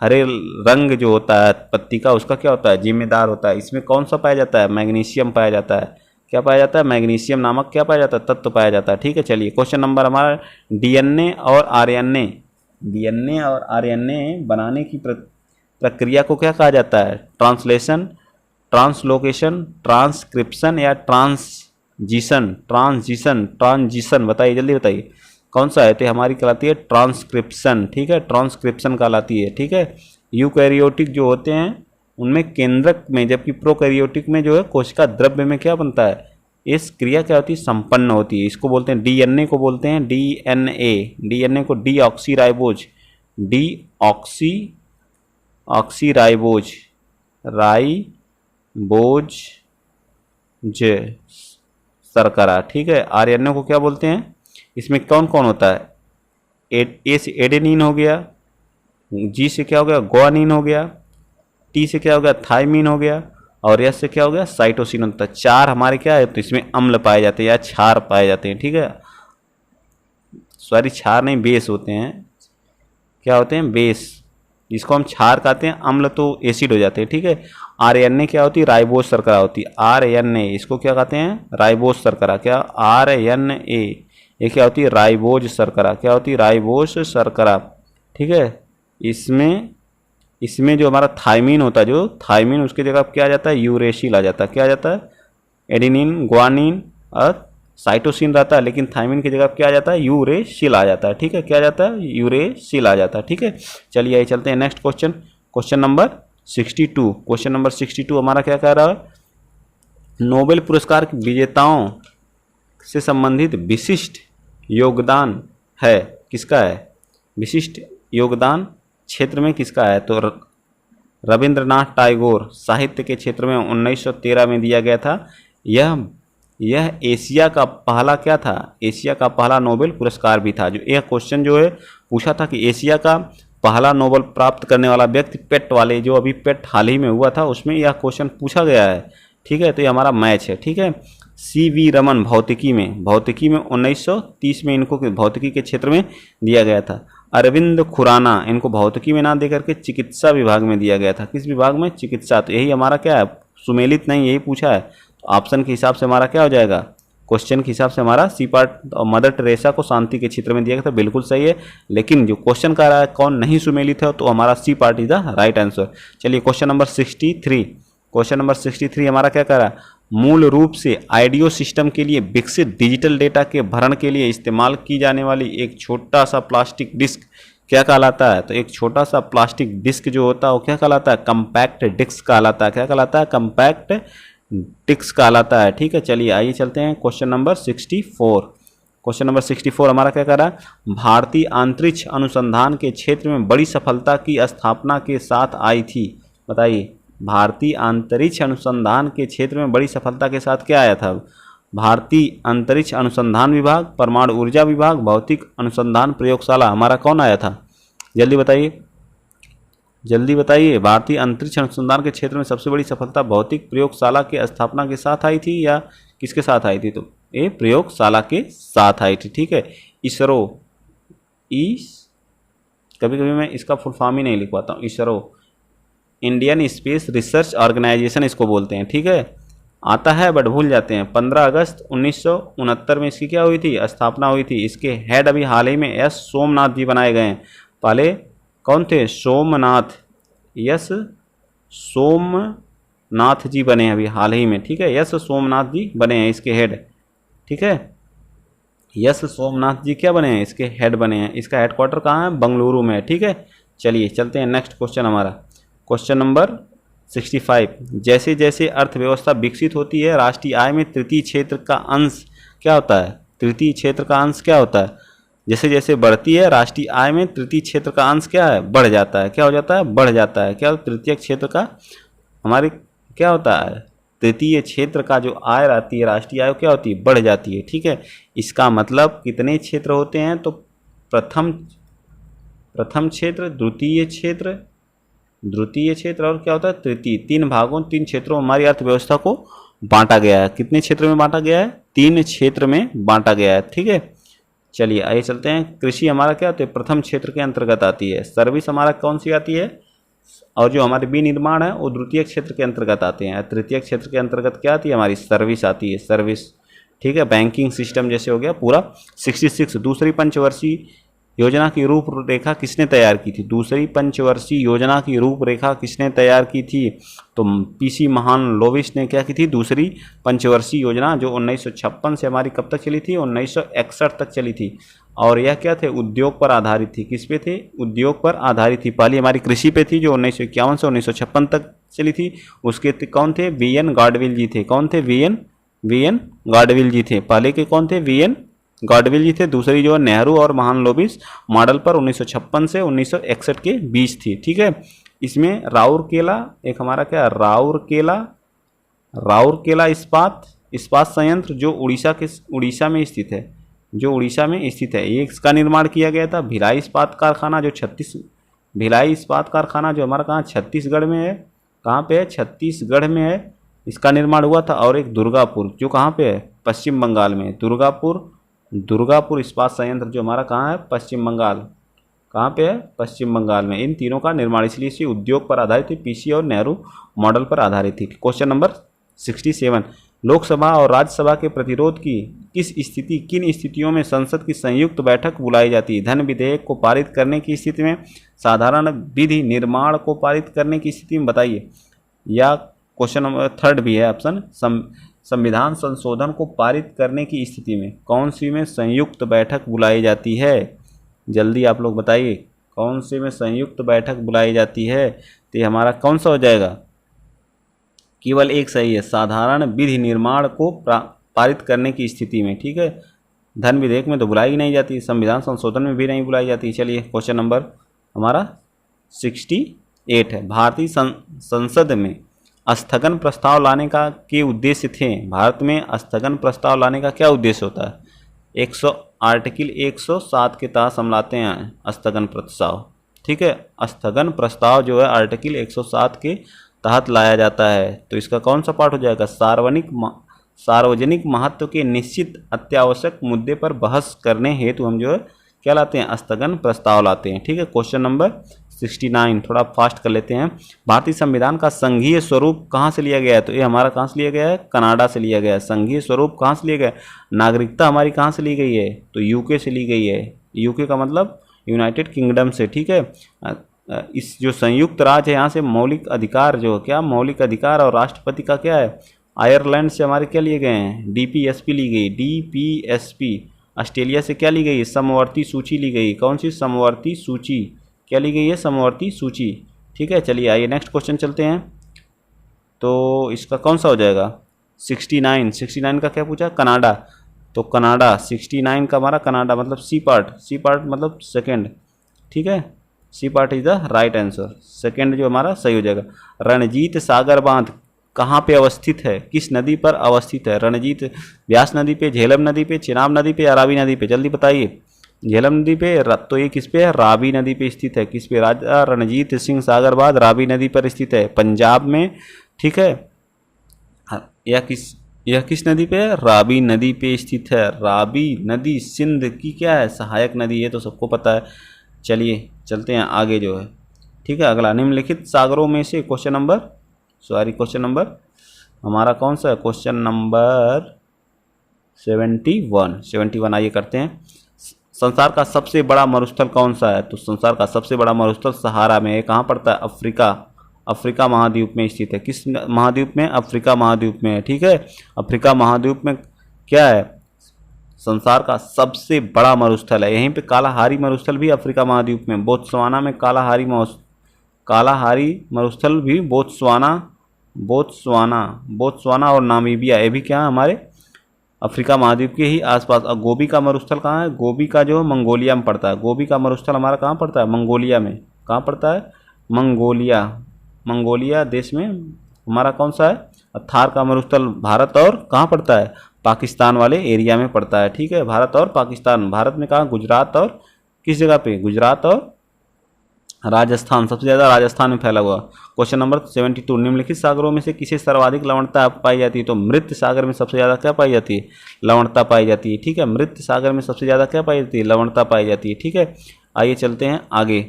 हरे रंग जो होता है पत्ती का, उसका क्या होता है, जिम्मेदार होता है। इसमें कौन सा पाया जाता है, मैग्नीशियम पाया जाता है। क्या पाया जाता है, मैग्नीशियम नामक क्या पाया जाता है, तत्व पाया जाता है, ठीक है। चलिए क्वेश्चन नंबर हमारा डीएनए और आरएनए बनाने की प्रक्रिया को क्या कहा जाता है, ट्रांसलेशन, ट्रांसलोकेशन, ट्रांसक्रिप्शन या ट्रांजिशन, बताइए जल्दी बताइए कौन सा है। तो हमारी कहलाती है ट्रांसक्रिप्शन, ठीक है, ट्रांसक्रिप्शन कहलाती है, ठीक है। यूकैरियोटिक जो होते हैं उनमें केंद्रक में, जबकि प्रोकैरियोटिक में जो है कोशिका द्रव्य में क्या बनता है, इस क्रिया क्या होती है, संपन्न होती है। इसको बोलते हैं डीएनए को बोलते हैं डीएनए को डीऑक्सीराइबोज शर्करा, ठीक है। आरएनए को क्या बोलते हैं, इसमें कौन कौन होता है, ए से एडेनिन हो गया, जी से क्या हो गया, ग्वानिन हो गया, टी से क्या हो गया, थाइमिन हो गया, और एस से क्या हो गया, साइटोसिन होता है। चार हमारे क्या है, तो इसमें अम्ल पाए जाते हैं या क्षार पाए जाते हैं, ठीक है। सॉरी, क्षार नहीं, बेस होते हैं। क्या होते हैं, बेस, जिसको हम क्षार कहते हैं। अम्ल तो एसिड हो जाते हैं, ठीक है। आरएनए क्या होती है, राइबोज शर्करा होती है। आरएनए इसको क्या कहते हैं, राइबोज शर्करा। क्या, आरएनए ये क्या होती है, राइबोज शर्करा। क्या होती है, राइबोज शर्करा, ठीक है। इसमें जो हमारा थाइमिन होता है, जो थाइमिन उसकी जगह क्या आ जाता है, यूरेसिल आ जाता है। क्या आ जाता है, एडेनिन, ग्वानिन और साइटोसिन रहता है, लेकिन थाइमिन की जगह क्या आ जाता है, यूरेसिल आ जाता है, ठीक है। क्या आ जाता है, यूरेसिल आ जाता है, ठीक है। चलिए आइए चलते हैं next question, question number 62, question number 62 हमारा क्या कह रहा है, नोबेल पुरस्कार के विजेताओं से संबंधित विशिष्ट योगदान है, किसका है, विशिष्ट योगदान क्षेत्र में किसका है। तो रविंद्रनाथ टैगोर, साहित्य के क्षेत्र में 1913 में दिया गया था। यह यह एशिया का पहला क्या था, एशिया का पहला नोबेल पुरस्कार भी था। जो यह क्वेश्चन जो है पूछा था कि एशिया का पहला नोबेल प्राप्त करने वाला व्यक्ति पेट वाले, जो अभी पेट हाल ही में हुआ था उसमें यह क्वेश्चन पूछा गया है। ठीक है, तो ये हमारा मैच है। ठीक है, CV रमन भौतिकी में 1930 में इनको भौतिकी के क्षेत्र में दिया गया था। अरविंद खुराना, इनको भौतिकी में ना दे करके चिकित्सा विभाग में दिया गया था। किस विभाग में, चिकित्सा। तो यही हमारा क्या है, सुमेलित नहीं, यही पूछा है। तो ऑप्शन के हिसाब से हमारा क्या हो जाएगा, क्वेश्चन के हिसाब से हमारा सी पार्ट। और मदर टेरेसा को शांति के क्षेत्र में दिया गया था, बिल्कुल सही है। लेकिन जो क्वेश्चन का रहा है कौन नहीं सुमेलित है, तो हमारा C part is the right answer. चलिए क्वेश्चन नंबर 63, क्वेश्चन नंबर 63 हमारा क्या कर रहा है, मूल रूप से ऑडियो सिस्टम के लिए विकसित डिजिटल डेटा के भरण के लिए इस्तेमाल की जाने वाली एक छोटा सा प्लास्टिक डिस्क क्या कहलाता है। तो एक छोटा सा प्लास्टिक डिस्क जो होता है वो क्या कहलाता है, कंपैक्ट डिस्क कहलाता है। क्या कहलाता है, कंपैक्ट डिस्क कहलाता है। ठीक है, चलिए आइए चलते हैं क्वेश्चन नंबर 64। क्वेश्चन नंबर 64 हमारा क्या कर रहा है, भारतीय अंतरिक्ष अनुसंधान के क्षेत्र में बड़ी सफलता की स्थापना के साथ आई थी। बताइए, भारतीय अंतरिक्ष अनुसंधान के क्षेत्र में बड़ी सफलता के साथ क्या आया था, भारतीय अंतरिक्ष अनुसंधान विभाग, परमाणु ऊर्जा विभाग, भौतिक अनुसंधान प्रयोगशाला, हमारा कौन आया था, जल्दी बताइए, जल्दी बताइए। भारतीय अंतरिक्ष अनुसंधान के क्षेत्र में सबसे बड़ी सफलता भौतिक प्रयोगशाला की स्थापना के साथ आई थी या किसके साथ आई थी, तो ये प्रयोगशाला के साथ आई थी। ठीक है, इसरो, कभी कभी मैं इसका फुल फॉर्म ही नहीं लिख पाता हूँ, ISRO, Indian Space Research Organisation इसको बोलते हैं। ठीक है, आता है बट भूल जाते हैं। 15 अगस्त 1969 में इसकी क्या हुई थी, स्थापना हुई थी। इसके हेड अभी हाल ही में एस सोमनाथ जी बनाए गए हैं। पहले कौन थे, सोमनाथ, यस सोमनाथ जी बने हैं अभी हाल ही में। ठीक है, यस सोमनाथ जी बने हैं इसके हेड। ठीक है, यस सोमनाथ जी क्या बने हैं, इसके हेड बने हैं। इसका हेडक्वार्टर कहाँ है, बंगलुरु में। ठीक है, चलिए चलते हैं नेक्स्ट क्वेश्चन हमारा, क्वेश्चन नंबर 65। जैसे जैसे अर्थव्यवस्था विकसित होती है, राष्ट्रीय आय में तृतीय क्षेत्र का अंश क्या होता है, तृतीय क्षेत्र का अंश क्या होता है, जैसे जैसे बढ़ती है राष्ट्रीय आय में तृतीय क्षेत्र का अंश क्या है, बढ़ जाता है। क्या हो जाता है, बढ़ जाता है। क्या तृतीय क्षेत्र का हमारे क्या होता है, तृतीय क्षेत्र का जो आय रहती है राष्ट्रीय आय क्या होती है, बढ़ जाती है। ठीक है, इसका मतलब कितने क्षेत्र होते हैं, तो प्रथम क्षेत्र, द्वितीय क्षेत्र, द्वितीय क्षेत्र और क्या होता है, तृतीय। तीन भागों, तीन क्षेत्रों में हमारी अर्थव्यवस्था को बांटा गया है। कितने क्षेत्र में बांटा गया है, 3 क्षेत्र में बांटा गया है। ठीक है, चलिए आइए चलते हैं। कृषि हमारा क्या होता है, प्रथम क्षेत्र के अंतर्गत आती है। सर्विस हमारा कौन सी आती है, और जो हमारे विनिर्माण है वो द्वितीय क्षेत्र के अंतर्गत आते हैं। तृतीय क्षेत्र के अंतर्गत क्या आती है, हमारी सर्विस आती है, सर्विस। ठीक है, बैंकिंग सिस्टम जैसे हो गया पूरा। 66 दूसरी पंचवर्षीय योजना की रूपरेखा किसने तैयार की थी, दूसरी पंचवर्षीय योजना की रूपरेखा किसने तैयार की थी, तो PC महालनोबिस ने क्या की थी, दूसरी पंचवर्षीय योजना, जो 1956 से हमारी कब तक चली थी, 1961 तक चली थी। और यह क्या थे, उद्योग पर आधारित थी। किस पे थे, उद्योग पर आधारित थी। पहली हमारी कृषि पे थी जो 1951 से 1956 तक चली थी। उसके कौन थे, VN गाडविल जी थे। कौन थे, VN गाडविल जी थे। पहले के कौन थे, VN गाडविल जी थे। दूसरी जो है नेहरू और महालनोबिस मॉडल पर 1956 से 1961 के बीच थी। ठीक है, इसमें राउरकेला एक हमारा क्या, राउरकेला इस्पात संयंत्र जो उड़ीसा में स्थित है, जो उड़ीसा में स्थित है, ये इसका निर्माण किया गया था। भिलाई इस्पात कारखाना जो भिलाई इस्पात कारखाना जो हमारा कहाँ, छत्तीसगढ़ में है। कहाँ पे है, छत्तीसगढ़ में है, इसका निर्माण हुआ था। और एक दुर्गापुर जो कहाँ पे है, पश्चिम बंगाल में। दुर्गापुर इस्पात संयंत्र जो हमारा कहाँ है, पश्चिम बंगाल। कहाँ पे है, पश्चिम बंगाल में। इन तीनों का निर्माण इसलिए इसी उद्योग पर आधारित थी, PC और नेहरू मॉडल पर आधारित थी। Question number 67। लोकसभा और राज्यसभा के प्रतिरोध की किन स्थितियों में संसद की संयुक्त बैठक बुलाई जाती है। धन विधेयक को पारित करने की स्थिति में, साधारण विधि निर्माण को पारित करने की स्थिति में, बताइए। या क्वेश्चन नंबर 3 भी है ऑप्शन, संविधान संशोधन को पारित करने की स्थिति में कौन सी में संयुक्त बैठक बुलाई जाती है, जल्दी आप लोग बताइए, कौन सी में संयुक्त बैठक बुलाई जाती है। तो ये हमारा कौन सा हो जाएगा, केवल एक सही है, साधारण विधि निर्माण को पारित करने की स्थिति में। ठीक है, धन विधेयक में तो बुलाई नहीं जाती, संविधान संशोधन में भी नहीं बुलाई जाती। चलिए क्वेश्चन नंबर हमारा 68 है। भारतीय संसद में स्थगन प्रस्ताव लाने का के उद्देश्य थे। भारत में स्थगन प्रस्ताव लाने का क्या उद्देश्य होता है? आर्टिकल 107 के तहत हम लाते हैं स्थगन प्रस्ताव। ठीक है, स्थगन प्रस्ताव जो है आर्टिकल 107 के तहत लाया जाता है। तो इसका कौन सा पार्ट हो जाएगा? सार्वजनिक महत्व के निश्चित अत्यावश्यक मुद्दे पर बहस करने हेतु हम जो है क्या लाते हैं? स्थगन प्रस्ताव लाते हैं। ठीक है, क्वेश्चन नंबर 69 थोड़ा फास्ट कर लेते हैं। भारतीय संविधान का संघीय स्वरूप कहाँ से लिया गया है? तो ये हमारा कहाँ से लिया गया है? कनाडा से लिया गया है। संघीय स्वरूप कहाँ से लिया गया है? नागरिकता हमारी कहाँ से ली गई है? तो यूके से ली गई है। यूके का मतलब यूनाइटेड किंगडम से। ठीक है, इस जो संयुक्त राज्य है यहाँ से मौलिक अधिकार जो क्या मौलिक अधिकार और राष्ट्रपति का क्या है? आयरलैंड से हमारे क्या लिए गए हैं? डीपीएसपी ली गई। डीपीएसपी ऑस्ट्रेलिया से क्या ली गई? समवर्ती सूची ली गई। कौन सी समवर्ती सूची? क्या ली गई है? समवर्ती सूची। ठीक है, चलिए आइए नेक्स्ट क्वेश्चन चलते हैं। तो इसका कौन सा हो जाएगा? 69 का क्या पूछा? कनाडा। तो कनाडा 69 का हमारा कनाडा मतलब सी पार्ट मतलब सेकेंड। ठीक है, C part is the right answer. Second जो हमारा सही हो जाएगा। रणजीत सागर बांध कहाँ पे अवस्थित है? किस नदी पर अवस्थित है? रणजीत ब्यास नदी पे, झेलम नदी पे, चिनाब नदी पे या रावी नदी पे? जल्दी बताइए। झेलम नदी पे। तो ये किस पे है? रावी नदी पे स्थित है। किस पे? राजा रणजीत सिंह सागर बांध रावी नदी पर स्थित है, पंजाब में। ठीक है, यह किस नदी पे है? रावी नदी पे स्थित है। रावी नदी सिंध की क्या है? सहायक नदी है, तो सबको पता है। चलिए चलते हैं आगे जो है। ठीक है, अगला निम्नलिखित सागरों में से क्वेश्चन नंबर हमारा कौन सा है? क्वेश्चन नंबर 71 आइए करते हैं। संसार का सबसे बड़ा मरुस्थल कौन सा है? तो संसार का सबसे बड़ा मरुस्थल सहारा में है। कहाँ पड़ता है? अफ्रीका महाद्वीप में स्थित है। किस महाद्वीप में? अफ्रीका महाद्वीप में है। ठीक है, अफ्रीका महाद्वीप में क्या है? संसार का सबसे बड़ा मरुस्थल है। यहीं पे कालाहारी मरुस्थल भी अफ्रीका महाद्वीप में। बोत्सवाना में कालाहारी मरुस्थल भी बोत्सवाना और नामीबिया, ये भी क्या है? हमारे अफ्रीका महाद्वीप के ही आसपास। और गोबी का मरुस्थल कहाँ है? गोबी का जो मंगोलिया में पड़ता है। गोबी का मरुस्थल हमारा कहाँ पड़ता है? मंगोलिया में। कहाँ पड़ता है? मंगोलिया देश में हमारा कौन सा है? थार का मरुस्थल भारत और कहाँ पड़ता है? पाकिस्तान वाले एरिया में पड़ता है। ठीक है, भारत और पाकिस्तान। भारत में कहाँ? गुजरात और किस जगह पे? गुजरात और राजस्थान, सबसे ज़्यादा राजस्थान में फैला हुआ। क्वेश्चन नंबर 72 निम्नलिखित सागरों में से किसे सर्वाधिक लवणता पाई जाती है? तो मृत सागर में सबसे ज़्यादा क्या पाई जाती है? लवणता पाई जाती है। ठीक है, मृत सागर में सबसे ज़्यादा क्या पाई जाती है? लवणता पाई जाती है। ठीक है, आइए चलते हैं आगे।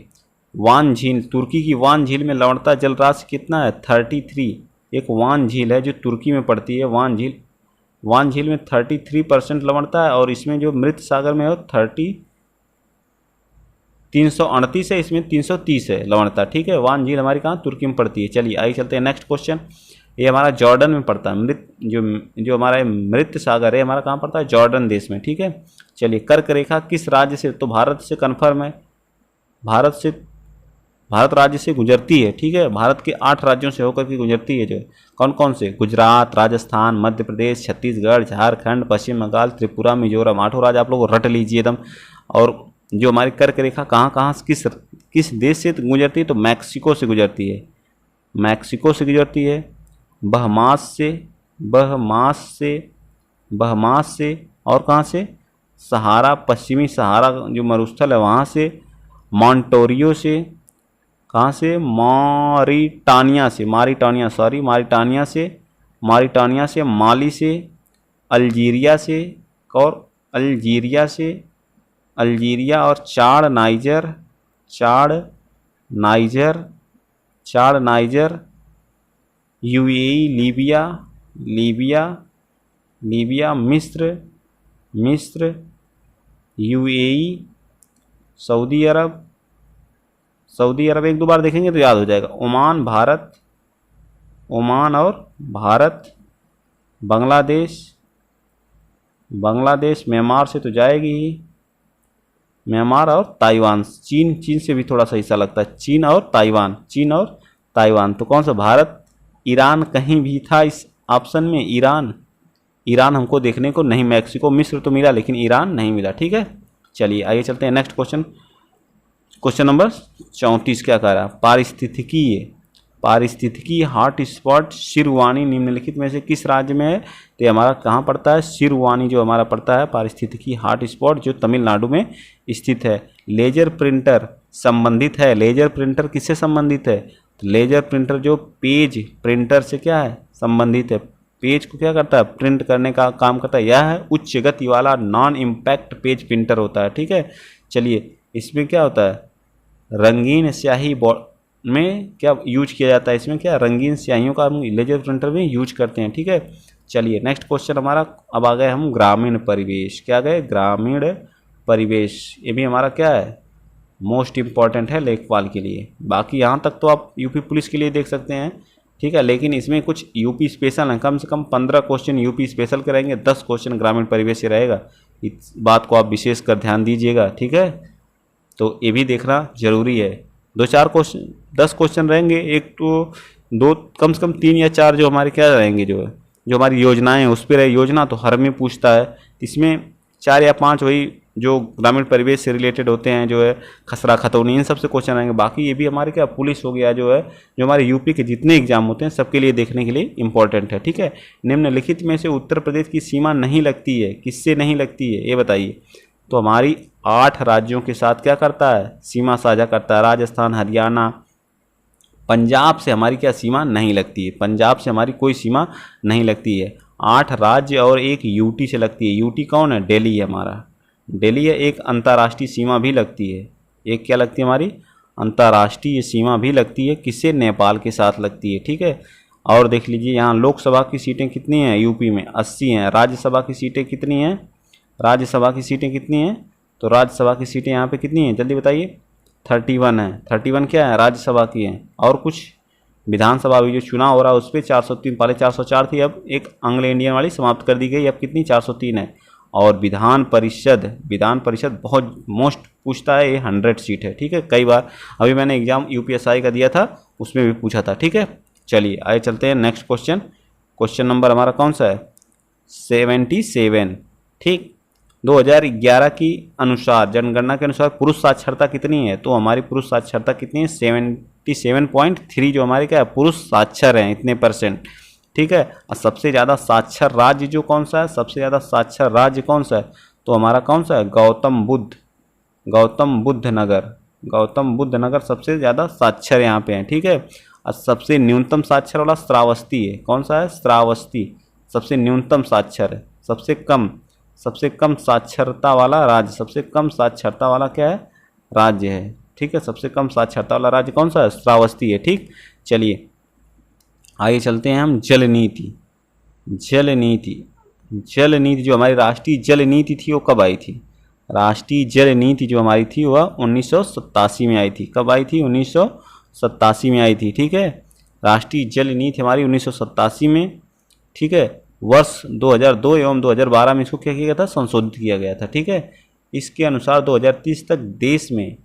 वान झील, तुर्की की वान झील में लवणता जल राशि कितना है? 33। एक वान झील है जो तुर्की में पड़ती है। वान झील में 33% लवणता है। और इसमें जो मृत सागर में है 338 है, इसमें 330 है लवणता। ठीक है, वान झील हमारी कहाँ? तुर्की में पड़ती है। चलिए आइए चलते हैं नेक्स्ट क्वेश्चन। ये हमारा जॉर्डन में पड़ता है। जो हमारा मृत सागर है हमारा कहाँ पड़ता है? जॉर्डन देश में। ठीक है, चलिए कर्क रेखा किस राज्य से? तो भारत से कन्फर्म है। भारत राज्य से गुजरती है। ठीक है, भारत के 8 राज्यों से होकर के गुजरती है। जो कौन कौन से? गुजरात, राजस्थान, मध्य प्रदेश, छत्तीसगढ़, झारखंड, पश्चिम बंगाल, त्रिपुरा, मिजोरम। 8 राज्य आप लोग रट लीजिए एकदम। और जो हमारी कर्क रेखा कहाँ किस देश से गुजरती है? तो मैक्सिको से गुजरती है। मैक्सिको से गुजरती है। बहमास से और कहाँ से? सहारा, पश्चिमी सहारा जो मरुस्थल है वहाँ से। मॉन्टोरियो से। कहाँ से? मारिटानिया से। माली से, अल्जीरिया और चाड नाइजर, यूएई, लीबिया, मिस्र, यूएई, सऊदी अरब 1-2 बार देखेंगे तो याद हो जाएगा। ओमान और भारत, बांग्लादेश, म्यांमार से तो जाएगी ही। म्यांमार और ताइवान। चीन से भी थोड़ा सा हिस्सा लगता है। चीन और ताइवान। तो कौन सा? भारत। ईरान कहीं भी था इस ऑप्शन में? ईरान हमको देखने को नहीं। मैक्सिको, मिस्र तो मिला लेकिन ईरान नहीं मिला। ठीक है, चलिए आइए चलते हैं नेक्स्ट क्वेश्चन। क्वेश्चन नंबर 34 क्या कह रहा है? पारिस्थितिकी हॉटस्पॉट सिरुवानी निम्नलिखित में से किस राज्य में है? तो ये हमारा कहाँ पड़ता है? सिरुवानी जो हमारा पड़ता है पारिस्थितिकी हॉटस्पॉट जो तमिलनाडु में स्थित है। लेजर प्रिंटर संबंधित है, लेजर प्रिंटर किससे संबंधित है? तो लेजर प्रिंटर जो पेज प्रिंटर से क्या है? संबंधित है। पेज को क्या करता है? प्रिंट करने का काम करता है। यह है उच्च गति वाला नॉन इम्पैक्ट पेज प्रिंटर होता है। ठीक है, चलिए इसमें क्या होता है? रंगीन स्याही में क्या यूज किया जाता है? इसमें क्या रंगीन स्याहियों का हम लेजर प्रिंटर में यूज करते हैं। ठीक है, चलिए नेक्स्ट क्वेश्चन हमारा, अब आ गए हम ग्रामीण परिवेश। क्या गए? ग्रामीण परिवेश। ये भी हमारा क्या है? मोस्ट इम्पॉर्टेंट है लेखपाल के लिए। बाकी यहाँ तक तो आप यूपी पुलिस के लिए देख सकते हैं। ठीक है, लेकिन इसमें कुछ यूपी स्पेशल हैं, कम से कम 15 क्वेश्चन यूपी स्पेशल के रहेंगे, 10 क्वेश्चन ग्रामीण परिवेश से रहेगा। इस बात को आप विशेष कर ध्यान दीजिएगा। ठीक है, तो ये भी देखना जरूरी है। 2-4 क्वेश्चन, 10 क्वेश्चन रहेंगे, एक तो दो कम से कम 3 या 4 जो हमारे क्या रहेंगे, जो हमारी योजनाएं हैं उस पर रहे। योजना तो हर में पूछता है, इसमें 4 या 5 वही जो ग्रामीण परिवेश से रिलेटेड होते हैं, जो है खसरा खतौनी, इन सबसे क्वेश्चन आएंगे। बाकी ये भी हमारे क्या पुलिस हो गया, जो है जो हमारे यूपी के जितने एग्जाम होते हैं सबके लिए देखने के लिए इंपॉर्टेंट है। ठीक है, निम्नलिखित में से उत्तर प्रदेश की सीमा नहीं लगती है, किससे नहीं लगती है ये बताइए? तो हमारी 8 राज्यों के साथ क्या करता है? सीमा साझा करता है। राजस्थान, हरियाणा, पंजाब से हमारी क्या सीमा नहीं लगती है? पंजाब से हमारी कोई सीमा नहीं लगती है। 8 राज्य और एक यूटी से लगती है। यूटी कौन है? दिल्ली है हमारा, दिल्ली है। एक अंतर्राष्ट्रीय सीमा भी लगती है। एक क्या लगती है हमारी? अंतर्राष्ट्रीय सीमा भी लगती है। किससे? नेपाल के साथ लगती है। ठीक है, और देख लीजिए यहाँ लोकसभा की सीटें कितनी हैं यूपी में? 80 हैं। राज्यसभा की सीटें कितनी हैं? राज्यसभा की सीटें कितनी हैं? तो राज्यसभा की सीटें यहाँ पे कितनी हैं जल्दी बताइए? 31 है। 31 क्या है? राज्यसभा की हैं। और कुछ विधानसभा भी जो चुनाव हो रहा है उस पर 403, पहले 404 थी, अब एक एंग्लो इंडियन वाली समाप्त कर दी गई, अब कितनी? 403 है। और विधान परिषद बहुत मोस्ट पूछता है, ये 100 सीट है। ठीक है, कई बार अभी मैंने एग्जाम यूपीएसआई का दिया था, उसमें भी पूछा था। ठीक है, चलिए आगे चलते हैं नेक्स्ट क्वेश्चन। क्वेश्चन नंबर हमारा कौन सा है? 77। ठीक, 2011 की अनुसार, जनगणना के अनुसार पुरुष साक्षरता कितनी है? तो हमारी पुरुष साक्षरता कितनी है? 77.3 जो हमारे क्या है? पुरुष साक्षर हैं, इतने %। ठीक है, और सबसे ज़्यादा साक्षर राज्य जो कौन सा है? सबसे ज़्यादा साक्षर राज्य कौन सा है? तो हमारा कौन सा है? गौतम बुद्ध नगर सबसे ज़्यादा साक्षर यहाँ पे हैं। ठीक है, और सबसे न्यूनतम साक्षर वाला श्रावस्ती है। कौन सा है? श्रावस्ती सबसे न्यूनतम साक्षर है। सबसे कम साक्षरता वाला राज्य, सबसे कम साक्षरता वाला क्या है? राज्य है। ठीक है, सबसे कम साक्षरता वाला राज्य कौन सा है? श्रावस्ती है। ठीक, चलिए आगे चलते हैं हम। जल नीति जो हमारी राष्ट्रीय जल नीति थी वो कब आई थी? राष्ट्रीय जल नीति जो हमारी थी वह 1987 में आई थी। कब आई थी? 1987 में आई थी। ठीक है, राष्ट्रीय जल नीति हमारी 1987 में। ठीक है, वर्ष 2002 एवं 2012 में इसको क्या किया गया था? संशोधित किया गया था। ठीक है, इसके अनुसार 2030 तक देश में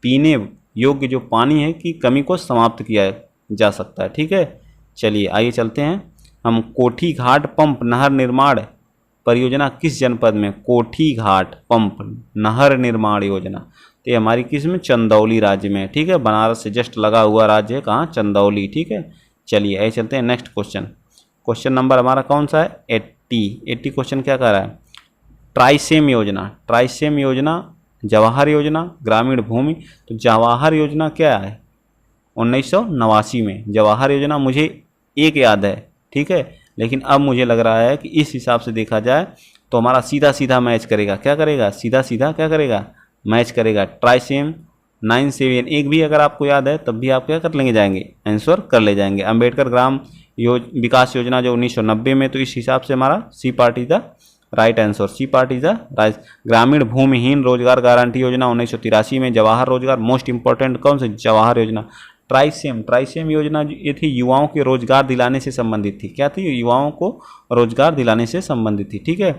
पीने योग्य जो पानी है की कमी को समाप्त किया जा सकता है। ठीक है, चलिए आइए चलते हैं हम। कोठी घाट पंप नहर निर्माण परियोजना किस जनपद में? कोठी घाट पंप नहर निर्माण योजना, तो ये हमारी किस में? चंदौली राज्य में। ठीक है, बनारस से जस्ट लगा हुआ राज्य है, कहाँ? चंदौली। ठीक है, चलिए आइए चलते हैं नेक्स्ट क्वेश्चन। क्वेश्चन नंबर हमारा कौन सा है? 80 क्वेश्चन क्या कर रहा है? ट्राइसेम योजना, जवाहर योजना, ग्रामीण भूमि। तो जवाहर योजना क्या है? 1989 में जवाहर योजना मुझे एक याद है। ठीक है, लेकिन अब मुझे लग रहा है कि इस हिसाब से देखा जाए तो हमारा सीधा मैच करेगा। क्या करेगा? सीधा क्या करेगा? मैच करेगा। ट्राइसेम 97 एक भी अगर आपको याद है तब भी आप क्या कर लेंगे? जाएंगे आंसर कर ले जाएंगे। अम्बेडकर ग्राम विकास योजना जो 1990 में, तो इस हिसाब से हमारा C part is the right answer. C part is the right. ग्रामीण भूमिहीन रोजगार गारंटी योजना 1983 में। जवाहर रोजगार मोस्ट इंपॉर्टेंट कौन से? जवाहर योजना। ट्राइसेम योजना ये थी युवाओं के रोजगार दिलाने से संबंधित थी। क्या थी? युवाओं को रोजगार दिलाने से संबंधित थी। ठीक है,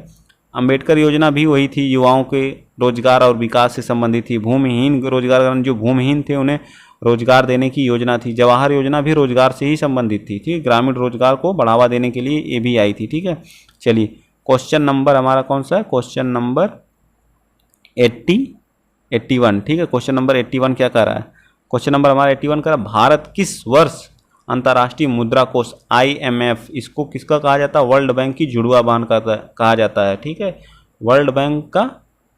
अम्बेडकर योजना भी वही थी, युवाओं के रोजगार और विकास से संबंधित थी। भूमिहीन रोजगार, जो भूमिहीन थे उन्हें रोजगार देने की योजना थी। जवाहर योजना भी रोजगार से ही संबंधित थी। ठीक, ग्रामीण रोजगार को बढ़ावा देने के लिए ये भी आई थी। ठीक है, चलिए क्वेश्चन नंबर हमारा कौन सा है? Question number 81। ठीक है, क्वेश्चन नंबर 81 क्या कर रहा है? क्वेश्चन नंबर हमारा 81 का, भारत किस वर्ष अंतर्राष्ट्रीय मुद्रा कोष IMF, इसको किसका कहा जाता है? वर्ल्ड बैंक की जुड़वा बांध कहा जाता है। ठीक है, वर्ल्ड बैंक का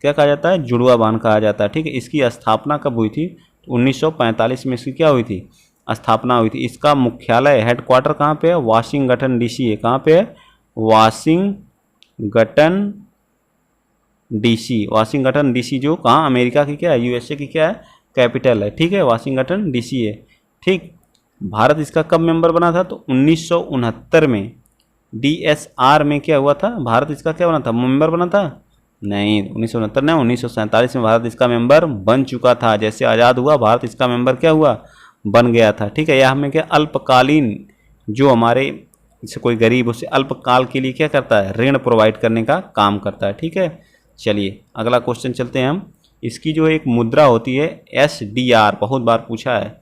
क्या कहा जाता है? जुड़वा बांध कहा जाता है। ठीक है, इसकी स्थापना कब हुई थी? 1945 में इसकी क्या हुई थी? स्थापना हुई थी। इसका मुख्यालय हेडक्वार्टर कहाँ पे है? वाशिंगटन DC है। कहाँ पे है? वाशिंगटन वाशिंगटन DC जो कहाँ? अमेरिका की क्या है? USA की क्या है? कैपिटल है। ठीक है, वाशिंगटन DC है। ठीक, भारत इसका कब मेंबर बना था? तो 1969 में DSR में क्या हुआ था? भारत इसका क्या बना था? मेंबर बना था? नहीं, 1969 नहीं, 1947 में भारत इसका मेंबर बन चुका था। जैसे आज़ाद हुआ भारत इसका मेंबर क्या हुआ? बन गया था। ठीक है, यह हमें क्या अल्पकालीन जो हमारे जैसे कोई गरीब उसे अल्पकाल के लिए क्या करता है? ऋण प्रोवाइड करने का काम करता है। ठीक है, चलिए अगला क्वेश्चन चलते हैं हम। इसकी जो एक मुद्रा होती है SDR, बहुत बार पूछा है,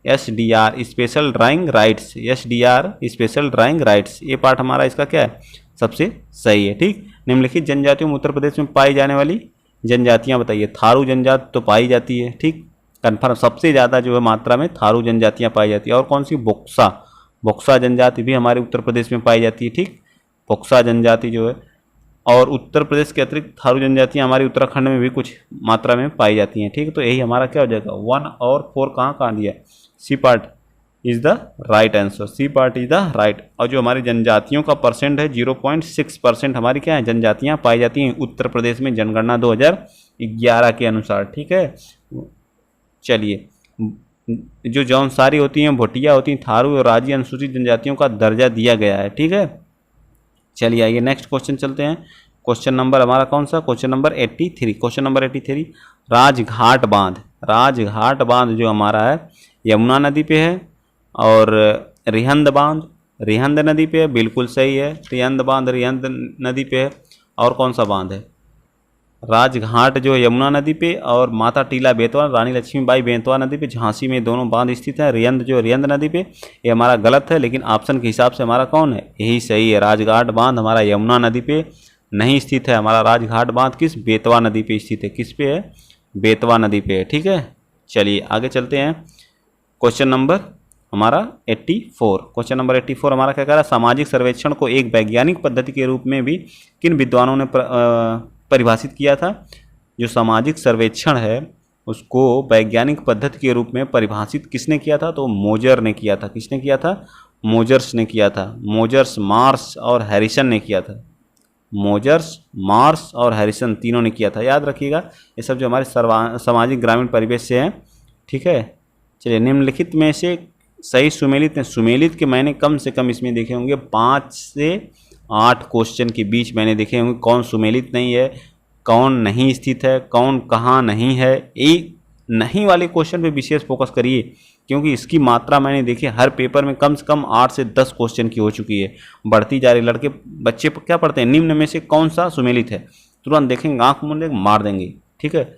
SDR special drawing rights, SDR special drawing rights, ये पार्ट हमारा इसका क्या है? सबसे सही है। ठीक, निम्नलिखित जनजातियों में उत्तर प्रदेश में पाई जाने वाली जनजातियां बताइए। थारू जनजाति तो पाई जाती है। ठीक, कन्फर्म, सबसे ज़्यादा जो है मात्रा में थारू जनजातियां पाई जाती है। और कौन सी? बोक्सा जनजाति भी हमारे उत्तर प्रदेश में पाई जाती है। ठीक, बोक्सा जनजाति जो है, और उत्तर प्रदेश के अतिरिक्त थारू जनजातियां हमारे उत्तराखंड में भी कुछ मात्रा में पाई जाती हैं। ठीक, तो यही हमारा क्या हो जाएगा? 1 और 4 कहाँ दिया? C part is the right answer. C part is the right. और जो हमारी जनजातियों का परसेंट है 0.6% हमारी क्या है? जनजातियां पाई जाती हैं उत्तर प्रदेश में, जनगणना 2011 के अनुसार। ठीक है, चलिए, जो जौनसारी होती हैं, भोटिया होती हैं, थारू और राजी अनुसूचित जनजातियों का दर्जा दिया गया है। ठीक है, चलिए आइए नेक्स्ट क्वेश्चन चलते हैं। क्वेश्चन नंबर हमारा कौन सा? Question number 83। Question number 83, Rajghat बांध जो हमारा है यमुना नदी पे है, और रिहंद बांध रिहंद नदी पे है। बिल्कुल सही है, रिहंद बांध रिहंद नदी पे है। और कौन सा बांध है? राजघाट जो यमुना नदी पे, और माता टीला बेतवा रानी लक्ष्मीबाई बेतवा नदी पे, झांसी में दोनों बांध स्थित है। रिहंद जो रिहंद नदी पे, ये हमारा गलत है, लेकिन ऑप्शन के हिसाब से हमारा कौन है? यही सही है। राजघाट बांध हमारा यमुना नदी पे नहीं स्थित है। हमारा राजघाट बांध किस? बेतवा नदी पे स्थित है। किस पे है? बेतवा नदी पे है। ठीक है, चलिए आगे चलते हैं। क्वेश्चन नंबर हमारा 84। क्वेश्चन नंबर 84 हमारा क्या कह रहा है? सामाजिक सर्वेक्षण को एक वैज्ञानिक पद्धति के रूप में भी किन विद्वानों ने परिभाषित किया था? जो सामाजिक सर्वेक्षण है उसको वैज्ञानिक पद्धति के रूप में परिभाषित किसने किया था? तो मोजर ने किया था। किसने किया था? मोजर्स ने किया था। मोजर्स, मार्स और हैरिसन ने किया था। मोजर्स, मार्स और हैरिसन तीनों ने किया था। याद रखिएगा, ये सब जो हमारे सामाजिक ग्रामीण परिवेश से हैं। ठीक है, चलिए, निम्नलिखित में से सही सुमेलित हैं। सुमेलित के मैंने कम से कम इसमें देखे होंगे 5 से 8 क्वेश्चन के बीच मैंने देखे होंगे। कौन सुमेलित नहीं है, कौन नहीं स्थित है, कौन कहाँ नहीं है। एक नहीं वाले क्वेश्चन पे विशेष फोकस करिए, क्योंकि इसकी मात्रा मैंने देखी हर पेपर में कम से कम 8 से 10 क्वेश्चन की हो चुकी है, बढ़ती जा रही। बच्चे क्या पढ़ते हैं? निम्न में से कौन सा सुमेलित है, तुरंत देखेंगे, आंख मूंद मार देंगे। ठीक है,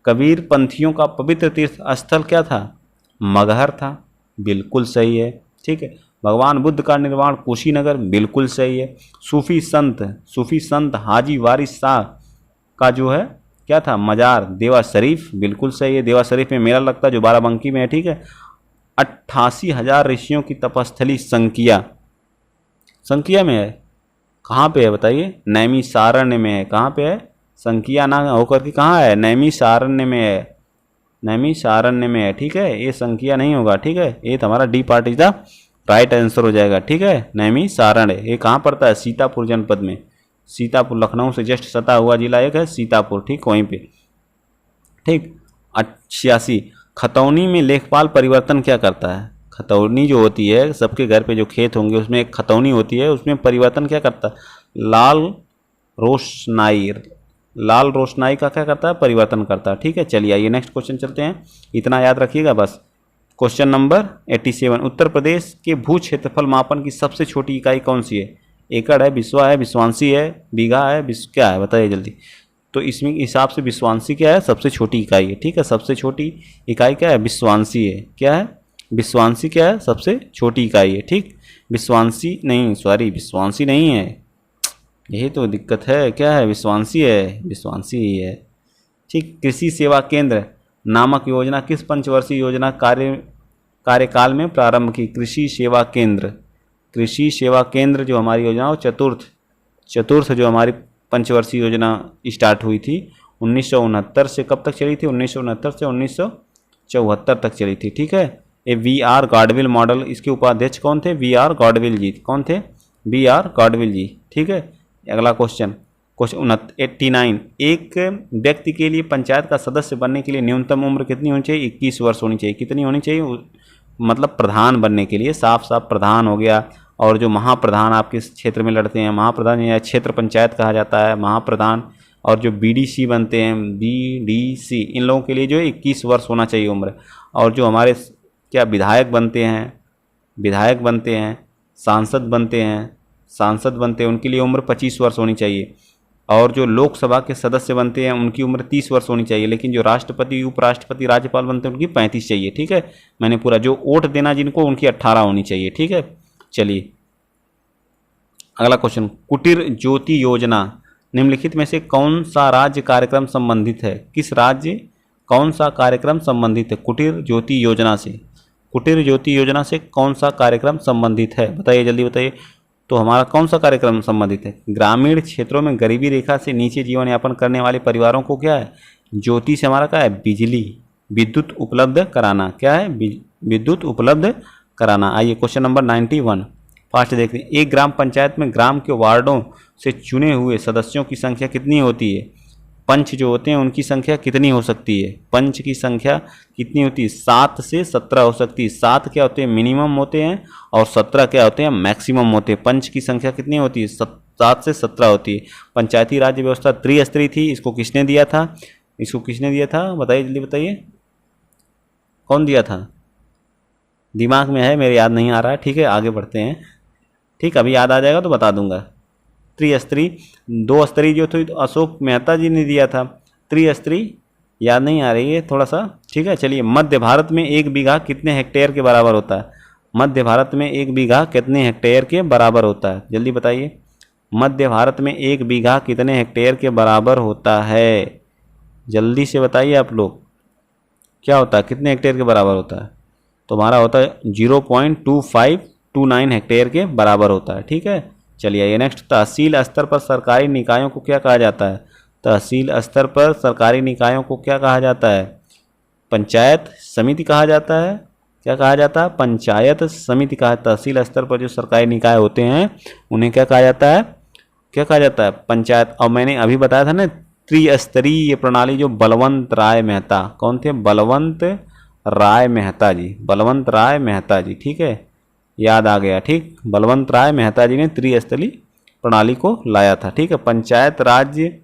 कबीर पंथियों का पवित्र तीर्थ स्थल क्या था? मगहर था। बिल्कुल सही है। ठीक है, भगवान बुद्ध का निर्वाण कुशीनगर। बिल्कुल सही है। सूफी संत हाजी वारिस शाह का जो है क्या था? मजार देवा शरीफ। बिल्कुल सही है। देवा शरीफ में मेला लगता है जो बाराबंकी में है। ठीक है, 88,000 ऋषियों की तपस्थली संकिया में है। कहाँ पे है बताइए? नैमिषारण्य में है। कहाँ पे है? संकिया ना होकर के कहाँ है? नैमिषारण्य में है। नैमिषारण्य में है। ठीक है, ये संकिया नहीं होगा। ठीक है, ये तो हमारा D part is the right answer हो जाएगा। ठीक है, नैमिषारण्य ये कहाँ पड़ता है? सीतापुर जनपद में। सीतापुर लखनऊ से जस्ट सटा हुआ जिला एक है सीतापुर। ठीक, वहीं पे। ठीक, 86, खतौनी में लेखपाल परिवर्तन क्या करता है? खतौनी जो होती है, सबके घर पे जो खेत होंगे उसमें एक खतौनी होती है, उसमें परिवर्तन क्या करता है? लाल रोशनाई का क्या करता है? परिवर्तन करता है। ठीक है, चलिए आइए नेक्स्ट क्वेश्चन चलते हैं। इतना याद रखिएगा बस। क्वेश्चन नंबर 87, उत्तर प्रदेश के भू क्षेत्रफल मापन की सबसे छोटी इकाई कौन सी है? एकड़ है, बिस्वा है, विश्वांसी है, बीघा है, क्या है बताइए जल्दी। तो इसमें हिसाब से विश्वांसी क्या है? सबसे छोटी इकाई है। ठीक है, सबसे छोटी इकाई क्या है? विश्वांसी है। क्या है? विश्वांसी क्या है? सबसे छोटी इकाई है। ठीक, विश्वांसी नहीं है, यही तो दिक्कत है। क्या है? विश्वांसी है, विश्वांसी ही है। ठीक, कृषि सेवा केंद्र नामक योजना किस पंचवर्षीय योजना कार्यकाल में प्रारंभ की? कृषि सेवा केंद्र। कृषि सेवा केंद्र जो हमारी योजना वो चतुर्थ जो हमारी पंचवर्षीय योजना स्टार्ट हुई थी 1969 से कब तक चली थी? 1969 से 1974 तक चली थी। ठीक है। ये वी.आर. गॉडविल मॉडल, इसके उपाध्यक्ष कौन थे? वी.आर. गॉडविल जी। कौन थे? वी.आर. गॉडविल जी। ठीक है। अगला क्वेश्चन 89, एक व्यक्ति के लिए पंचायत का सदस्य बनने के लिए न्यूनतम उम्र कितनी होनी चाहिए? 21 वर्ष होनी चाहिए। कितनी होनी चाहिए? मतलब प्रधान बनने के लिए, साफ प्रधान हो गया। और जो महाप्रधान आपके क्षेत्र में लड़ते हैं, महाप्रधान या क्षेत्र पंचायत कहा जाता है, महाप्रधान, और जो बीडीसी बनते हैं, बीडीसी, इन लोगों के लिए जो है 21 वर्ष होना चाहिए उम्र। और जो हमारे क्या विधायक बनते हैं, सांसद बनते हैं, उनके लिए उम्र 25 वर्ष होनी चाहिए। और जो लोकसभा के सदस्य बनते हैं उनकी उम्र 30 वर्ष होनी चाहिए। लेकिन जो राष्ट्रपति, उपराष्ट्रपति, राज्यपाल बनते हैं उनकी 35 चाहिए। ठीक है। मैंने पूरा जो वोट देना जिनको, उनकी 18 होनी चाहिए। ठीक है। चलिए अगला क्वेश्चन, कुटीर ज्योति योजना निम्नलिखित में से कौन सा राज्य कार्यक्रम संबंधित है? किस राज्य कौन सा कार्यक्रम संबंधित है कुटीर ज्योति योजना से? कुटीर ज्योति योजना से कौन सा कार्यक्रम संबंधित है? बताइए, जल्दी बताइए। तो हमारा कौन सा कार्यक्रम संबंधित है? ग्रामीण क्षेत्रों में गरीबी रेखा से नीचे जीवन यापन करने वाले परिवारों को क्या है? ज्योति से हमारा क्या है? बिजली, विद्युत उपलब्ध कराना। क्या है? विद्युत उपलब्ध कराना। आइए क्वेश्चन नंबर 91 फास्ट देखते हैं। एक ग्राम पंचायत में ग्राम के वार्डों से चुने हुए सदस्यों की संख्या कितनी होती है? पंच जो होते हैं उनकी संख्या कितनी हो सकती है? पंच की संख्या कितनी होती है? 7 से 17 हो सकती है। 7 क्या होते हैं? मिनिमम होते हैं, और 17 क्या होते हैं? मैक्सिमम होते हैं। पंच की संख्या कितनी होती है? 7 से 17 होती है। पंचायती राज व्यवस्था त्रिस्तरीय थी। इसको किसने दिया था? बताइए, जल्दी बताइए। कौन दिया था? दिमाग में है, मेरे याद नहीं आ रहा है। ठीक है, आगे बढ़ते हैं। ठीक, अभी याद आ जाएगा तो बता दूंगा। त्रिस्तरीय, 2 स्तरीय जो थी तो अशोक मेहता जी ने दिया था। त्रिस्तरीय याद नहीं आ रही है थोड़ा सा। ठीक है। चलिए, मध्य भारत में 1 बीघा कितने हेक्टेयर के बराबर होता है? मध्य भारत में 1 बीघा कितने हेक्टेयर के बराबर होता है? जल्दी बताइए। मध्य भारत में 1 बीघा कितने हेक्टेयर के बराबर होता है? जल्दी से बताइए आप लोग। क्या होता है? कितने हेक्टेयर के बराबर होता है? तो हमारा होता है 0.2529 हेक्टेयर के बराबर होता है। ठीक है। चलिए ये नेक्स्ट, तहसील स्तर पर सरकारी निकायों को क्या कहा जाता है? तहसील स्तर पर सरकारी निकायों को क्या कहा जाता है? पंचायत समिति कहा जाता है। क्या कहा जाता है? पंचायत समिति कहा। तहसील स्तर पर जो सरकारी निकाय होते हैं उन्हें क्या कहा जाता है? पंचायत। और मैंने अभी बताया था ना त्रिस्तरीय प्रणाली, जो बलवंत राय मेहता, कौन थे? बलवंत राय मेहता जी। ठीक है, याद आ गया। ठीक, बलवंत राय मेहता जी ने त्रिस्तरीय प्रणाली को लाया था। ठीक है। पंचायत राज्य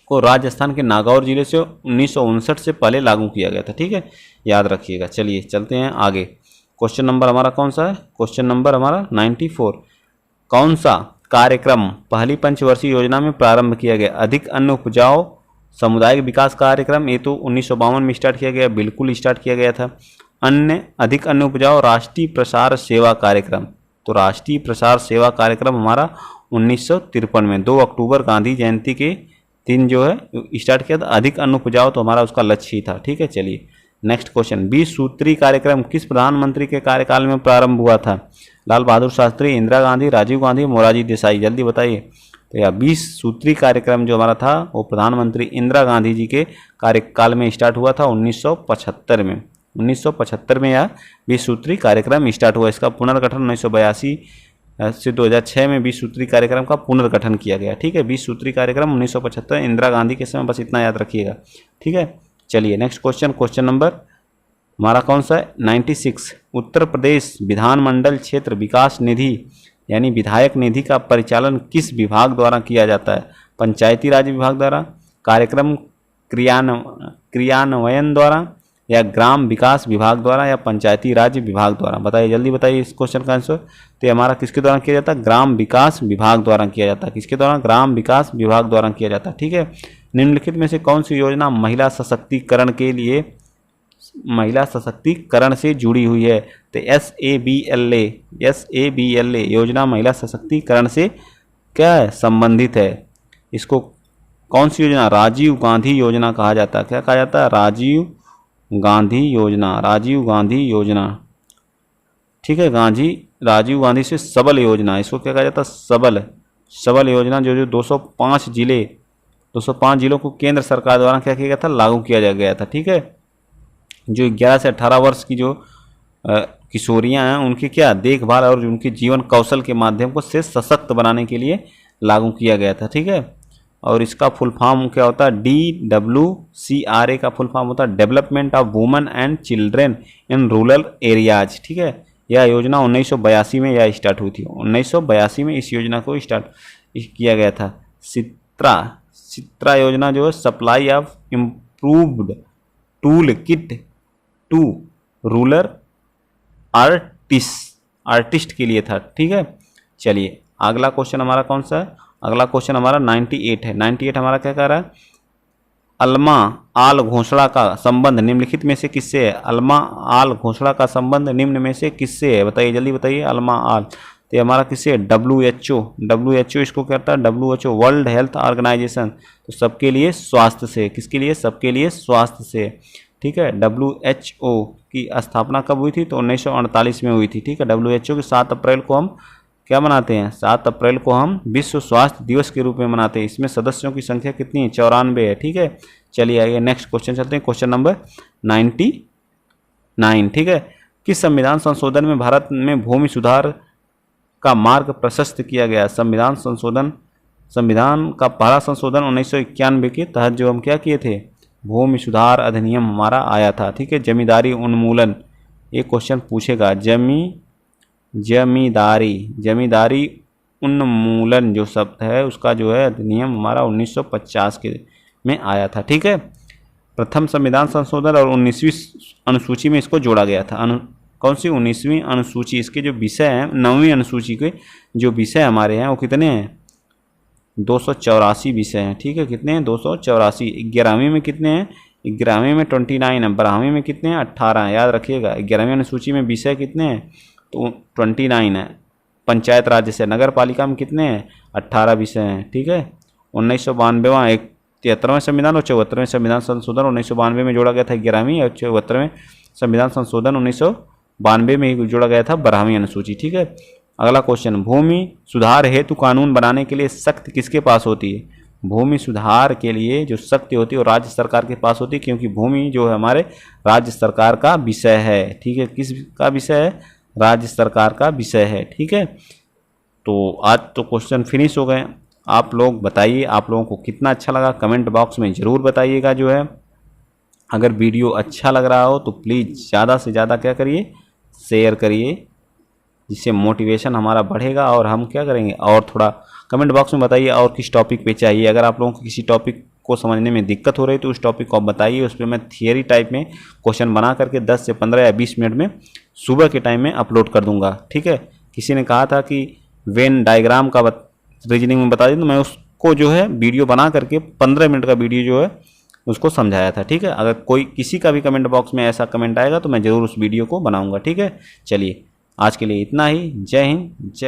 को राजस्थान के नागौर जिले से 1959 से पहले लागू किया गया था। ठीक है, याद रखिएगा। चलिए चलते हैं आगे। क्वेश्चन नंबर हमारा कौन सा है? क्वेश्चन नंबर हमारा 94। कौन सा कार्यक्रम पहली पंचवर्षीय योजना में प्रारंभ किया गया? अधिक अन्न उपजाऊ सामुदायिक विकास कार्यक्रम, ये तो 1952 में स्टार्ट किया गया, बिल्कुल स्टार्ट किया गया था। अधिक अन्न उपजाऊ राष्ट्रीय प्रसार सेवा कार्यक्रम, तो राष्ट्रीय प्रसार सेवा कार्यक्रम हमारा 1953 में 2 अक्टूबर गांधी जयंती के दिन जो है स्टार्ट किया था। अधिक अन्न उपजाऊ तो हमारा उसका लक्ष्य ही था। ठीक है। चलिए नेक्स्ट क्वेश्चन, 20 सूत्री कार्यक्रम किस प्रधानमंत्री के कार्यकाल में प्रारंभ हुआ था? लाल बहादुर शास्त्री, इंदिरा गांधी, राजीव गांधी, मोरारजी देसाई। जल्दी बताइए। तो यह 20 सूत्री कार्यक्रम जो हमारा था वो प्रधानमंत्री इंदिरा गांधी जी के कार्यकाल में स्टार्ट हुआ था 1975 में। 1975 में यह 20 सूत्री कार्यक्रम स्टार्ट हुआ। इसका पुनर्गठन 1982 से 2006 में 20 सूत्री कार्यक्रम का पुनर्गठन किया गया। ठीक है। 20 सूत्री कार्यक्रम 1975 इंदिरा गांधी के समय, बस इतना याद रखिएगा। ठीक है। चलिए नेक्स्ट क्वेश्चन, क्वेश्चन नंबर हमारा कौन सा है? 96। उत्तर प्रदेश विधानमंडल क्षेत्र विकास निधि यानी विधायक निधि का परिचालन किस विभाग द्वारा किया जाता है? पंचायती राज विभाग द्वारा, कार्यक्रम क्रियान्वयन द्वारा, या ग्राम विकास विभाग द्वारा, या पंचायती राज विभाग द्वारा? बताइए, जल्दी बताइए इस क्वेश्चन का आंसर। तो ये हमारा किसके द्वारा किया जाता है? ग्राम विकास विभाग द्वारा किया जाता है। किसके द्वारा? ग्राम विकास विभाग द्वारा किया जाता है। ठीक है। निम्नलिखित में से कौन सी योजना महिला सशक्तिकरण से जुड़ी हुई है? तो SABLA योजना महिला सशक्तिकरण से क्या है? संबंधित है। इसको कौन सी योजना? राजीव गांधी योजना कहा जाता है। क्या कहा जाता है? राजीव गांधी योजना, राजीव गांधी योजना, ठीक है, राजीव गांधी से सबल योजना, इसको क्या कहा जाता है, सबल योजना, जो 205 जिलों को केंद्र सरकार द्वारा क्या किया गया था, लागू किया गया था, ठीक है। जो 11 से 18 वर्ष की जो किशोरियां हैं उनकी क्या देखभाल और उनके जीवन कौशल के माध्यम से सशक्त बनाने के लिए लागू किया गया था, ठीक है। और इसका फुल फॉर्म क्या होता है, DWCRA का फुल फॉर्म होता है development of women and children in rural areas, ठीक है। यह योजना 1982 में यह स्टार्ट हुई थी, 1982 में इस योजना को स्टार्ट किया गया था। चित्रा योजना जो है supply of improved tool kit to rural artist के लिए था, ठीक है। चलिए अगला क्वेश्चन हमारा कौन सा है, अगला क्वेश्चन हमारा 98 है। 98 हमारा क्या कह रहा है, अल्मा आल घोषणा का संबंध निम्नलिखित में से किससे है, अल्मा आल घोषणा का संबंध निम्न में से किससे है, बताइए जल्दी बताइए। अल्मा आल तो ये हमारा किससे है, WHO इसको कहता है, WHO वर्ल्ड हेल्थ ऑर्गेनाइजेशन, तो सबके लिए स्वास्थ्य से, किसके लिए, सबके लिए स्वास्थ्य से, ठीक है। WHO की स्थापना कब हुई थी, तो 1948 में हुई थी, ठीक है। WHO के 7 अप्रैल को हम क्या मनाते हैं, 7 अप्रैल को हम विश्व स्वास्थ्य दिवस के रूप में मनाते हैं। इसमें सदस्यों की संख्या कितनी है, 94 है, ठीक है। चलिए आइए नेक्स्ट क्वेश्चन चलते हैं, क्वेश्चन नंबर 99, ठीक है। किस संविधान संशोधन में भारत में भूमि सुधार का मार्ग प्रशस्त किया गया, संविधान का पहला संशोधन 1991 के तहत जो हम क्या किए थे, भूमि सुधार अधिनियम हमारा आया था, ठीक है। जमींदारी उन्मूलन, ये क्वेश्चन पूछेगा, जमींदारी उन्मूलन जो शब्द है उसका जो है अधिनियम हमारा 1950 में आया था, ठीक है। प्रथम संविधान संशोधन और 19वीं अनुसूची में इसको जोड़ा गया था। कौन सी 19वीं अनुसूची, इसके जो विषय हैं 9वीं अनुसूची के जो विषय हमारे हैं वो कितने हैं, 284 विषय हैं, ठीक है। कितने हैं, 284। 11वीं में कितने हैं, 11वीं में 29 है, 12वीं में कितने हैं, 18 हैं, याद रखिएगा। 11वीं अनुसूची में विषय कितने हैं, तो 29 है। पंचायत राज्य से नगर पालिका में कितने हैं, 18 विषय हैं, ठीक है। 1992 73वें संविधान और 74वें संविधान संशोधन 1992 में जोड़ा गया था 11वीं, और 74वें संविधान संशोधन 1992 में ही जोड़ा गया था 12वीं अनुसूची, ठीक है। अगला क्वेश्चन, भूमि सुधार हेतु कानून बनाने के लिए शक्ति किसके पास होती है, भूमि सुधार के लिए जो शक्ति होती है वो राज्य सरकार के पास होती है, क्योंकि भूमि जो है हमारे राज्य सरकार का विषय है, ठीक है। किस का विषय है, राज्य सरकार का विषय है, ठीक है। तो आज तो क्वेश्चन फिनिश हो गए। आप लोग बताइए आप लोगों को कितना अच्छा लगा, कमेंट बॉक्स में ज़रूर बताइएगा। जो है अगर वीडियो अच्छा लग रहा हो तो प्लीज़ ज़्यादा से ज़्यादा क्या करिए, शेयर करिए, जिससे मोटिवेशन हमारा बढ़ेगा और हम क्या करेंगे, और थोड़ा कमेंट बॉक्स में बताइए और किस टॉपिक पे चाहिए। अगर आप लोगों को किसी टॉपिक को समझने में दिक्कत हो रही है तो उस टॉपिक को आप बताइए, उस पर मैं थियरी टाइप में क्वेश्चन बना करके 10 से 15 या 20 मिनट में सुबह के टाइम में अपलोड कर दूंगा, ठीक है। किसी ने कहा था कि वेन डायग्राम का रीजनिंग में बता दें, तो मैं उसको जो है वीडियो बना करके 15 मिनट का वीडियो जो है उसको समझाया था, ठीक है। अगर कोई किसी का भी कमेंट बॉक्स में ऐसा कमेंट आएगा तो मैं ज़रूर उस वीडियो को बनाऊंगा, ठीक है। चलिए आज के लिए इतना ही। जय हिंद, जय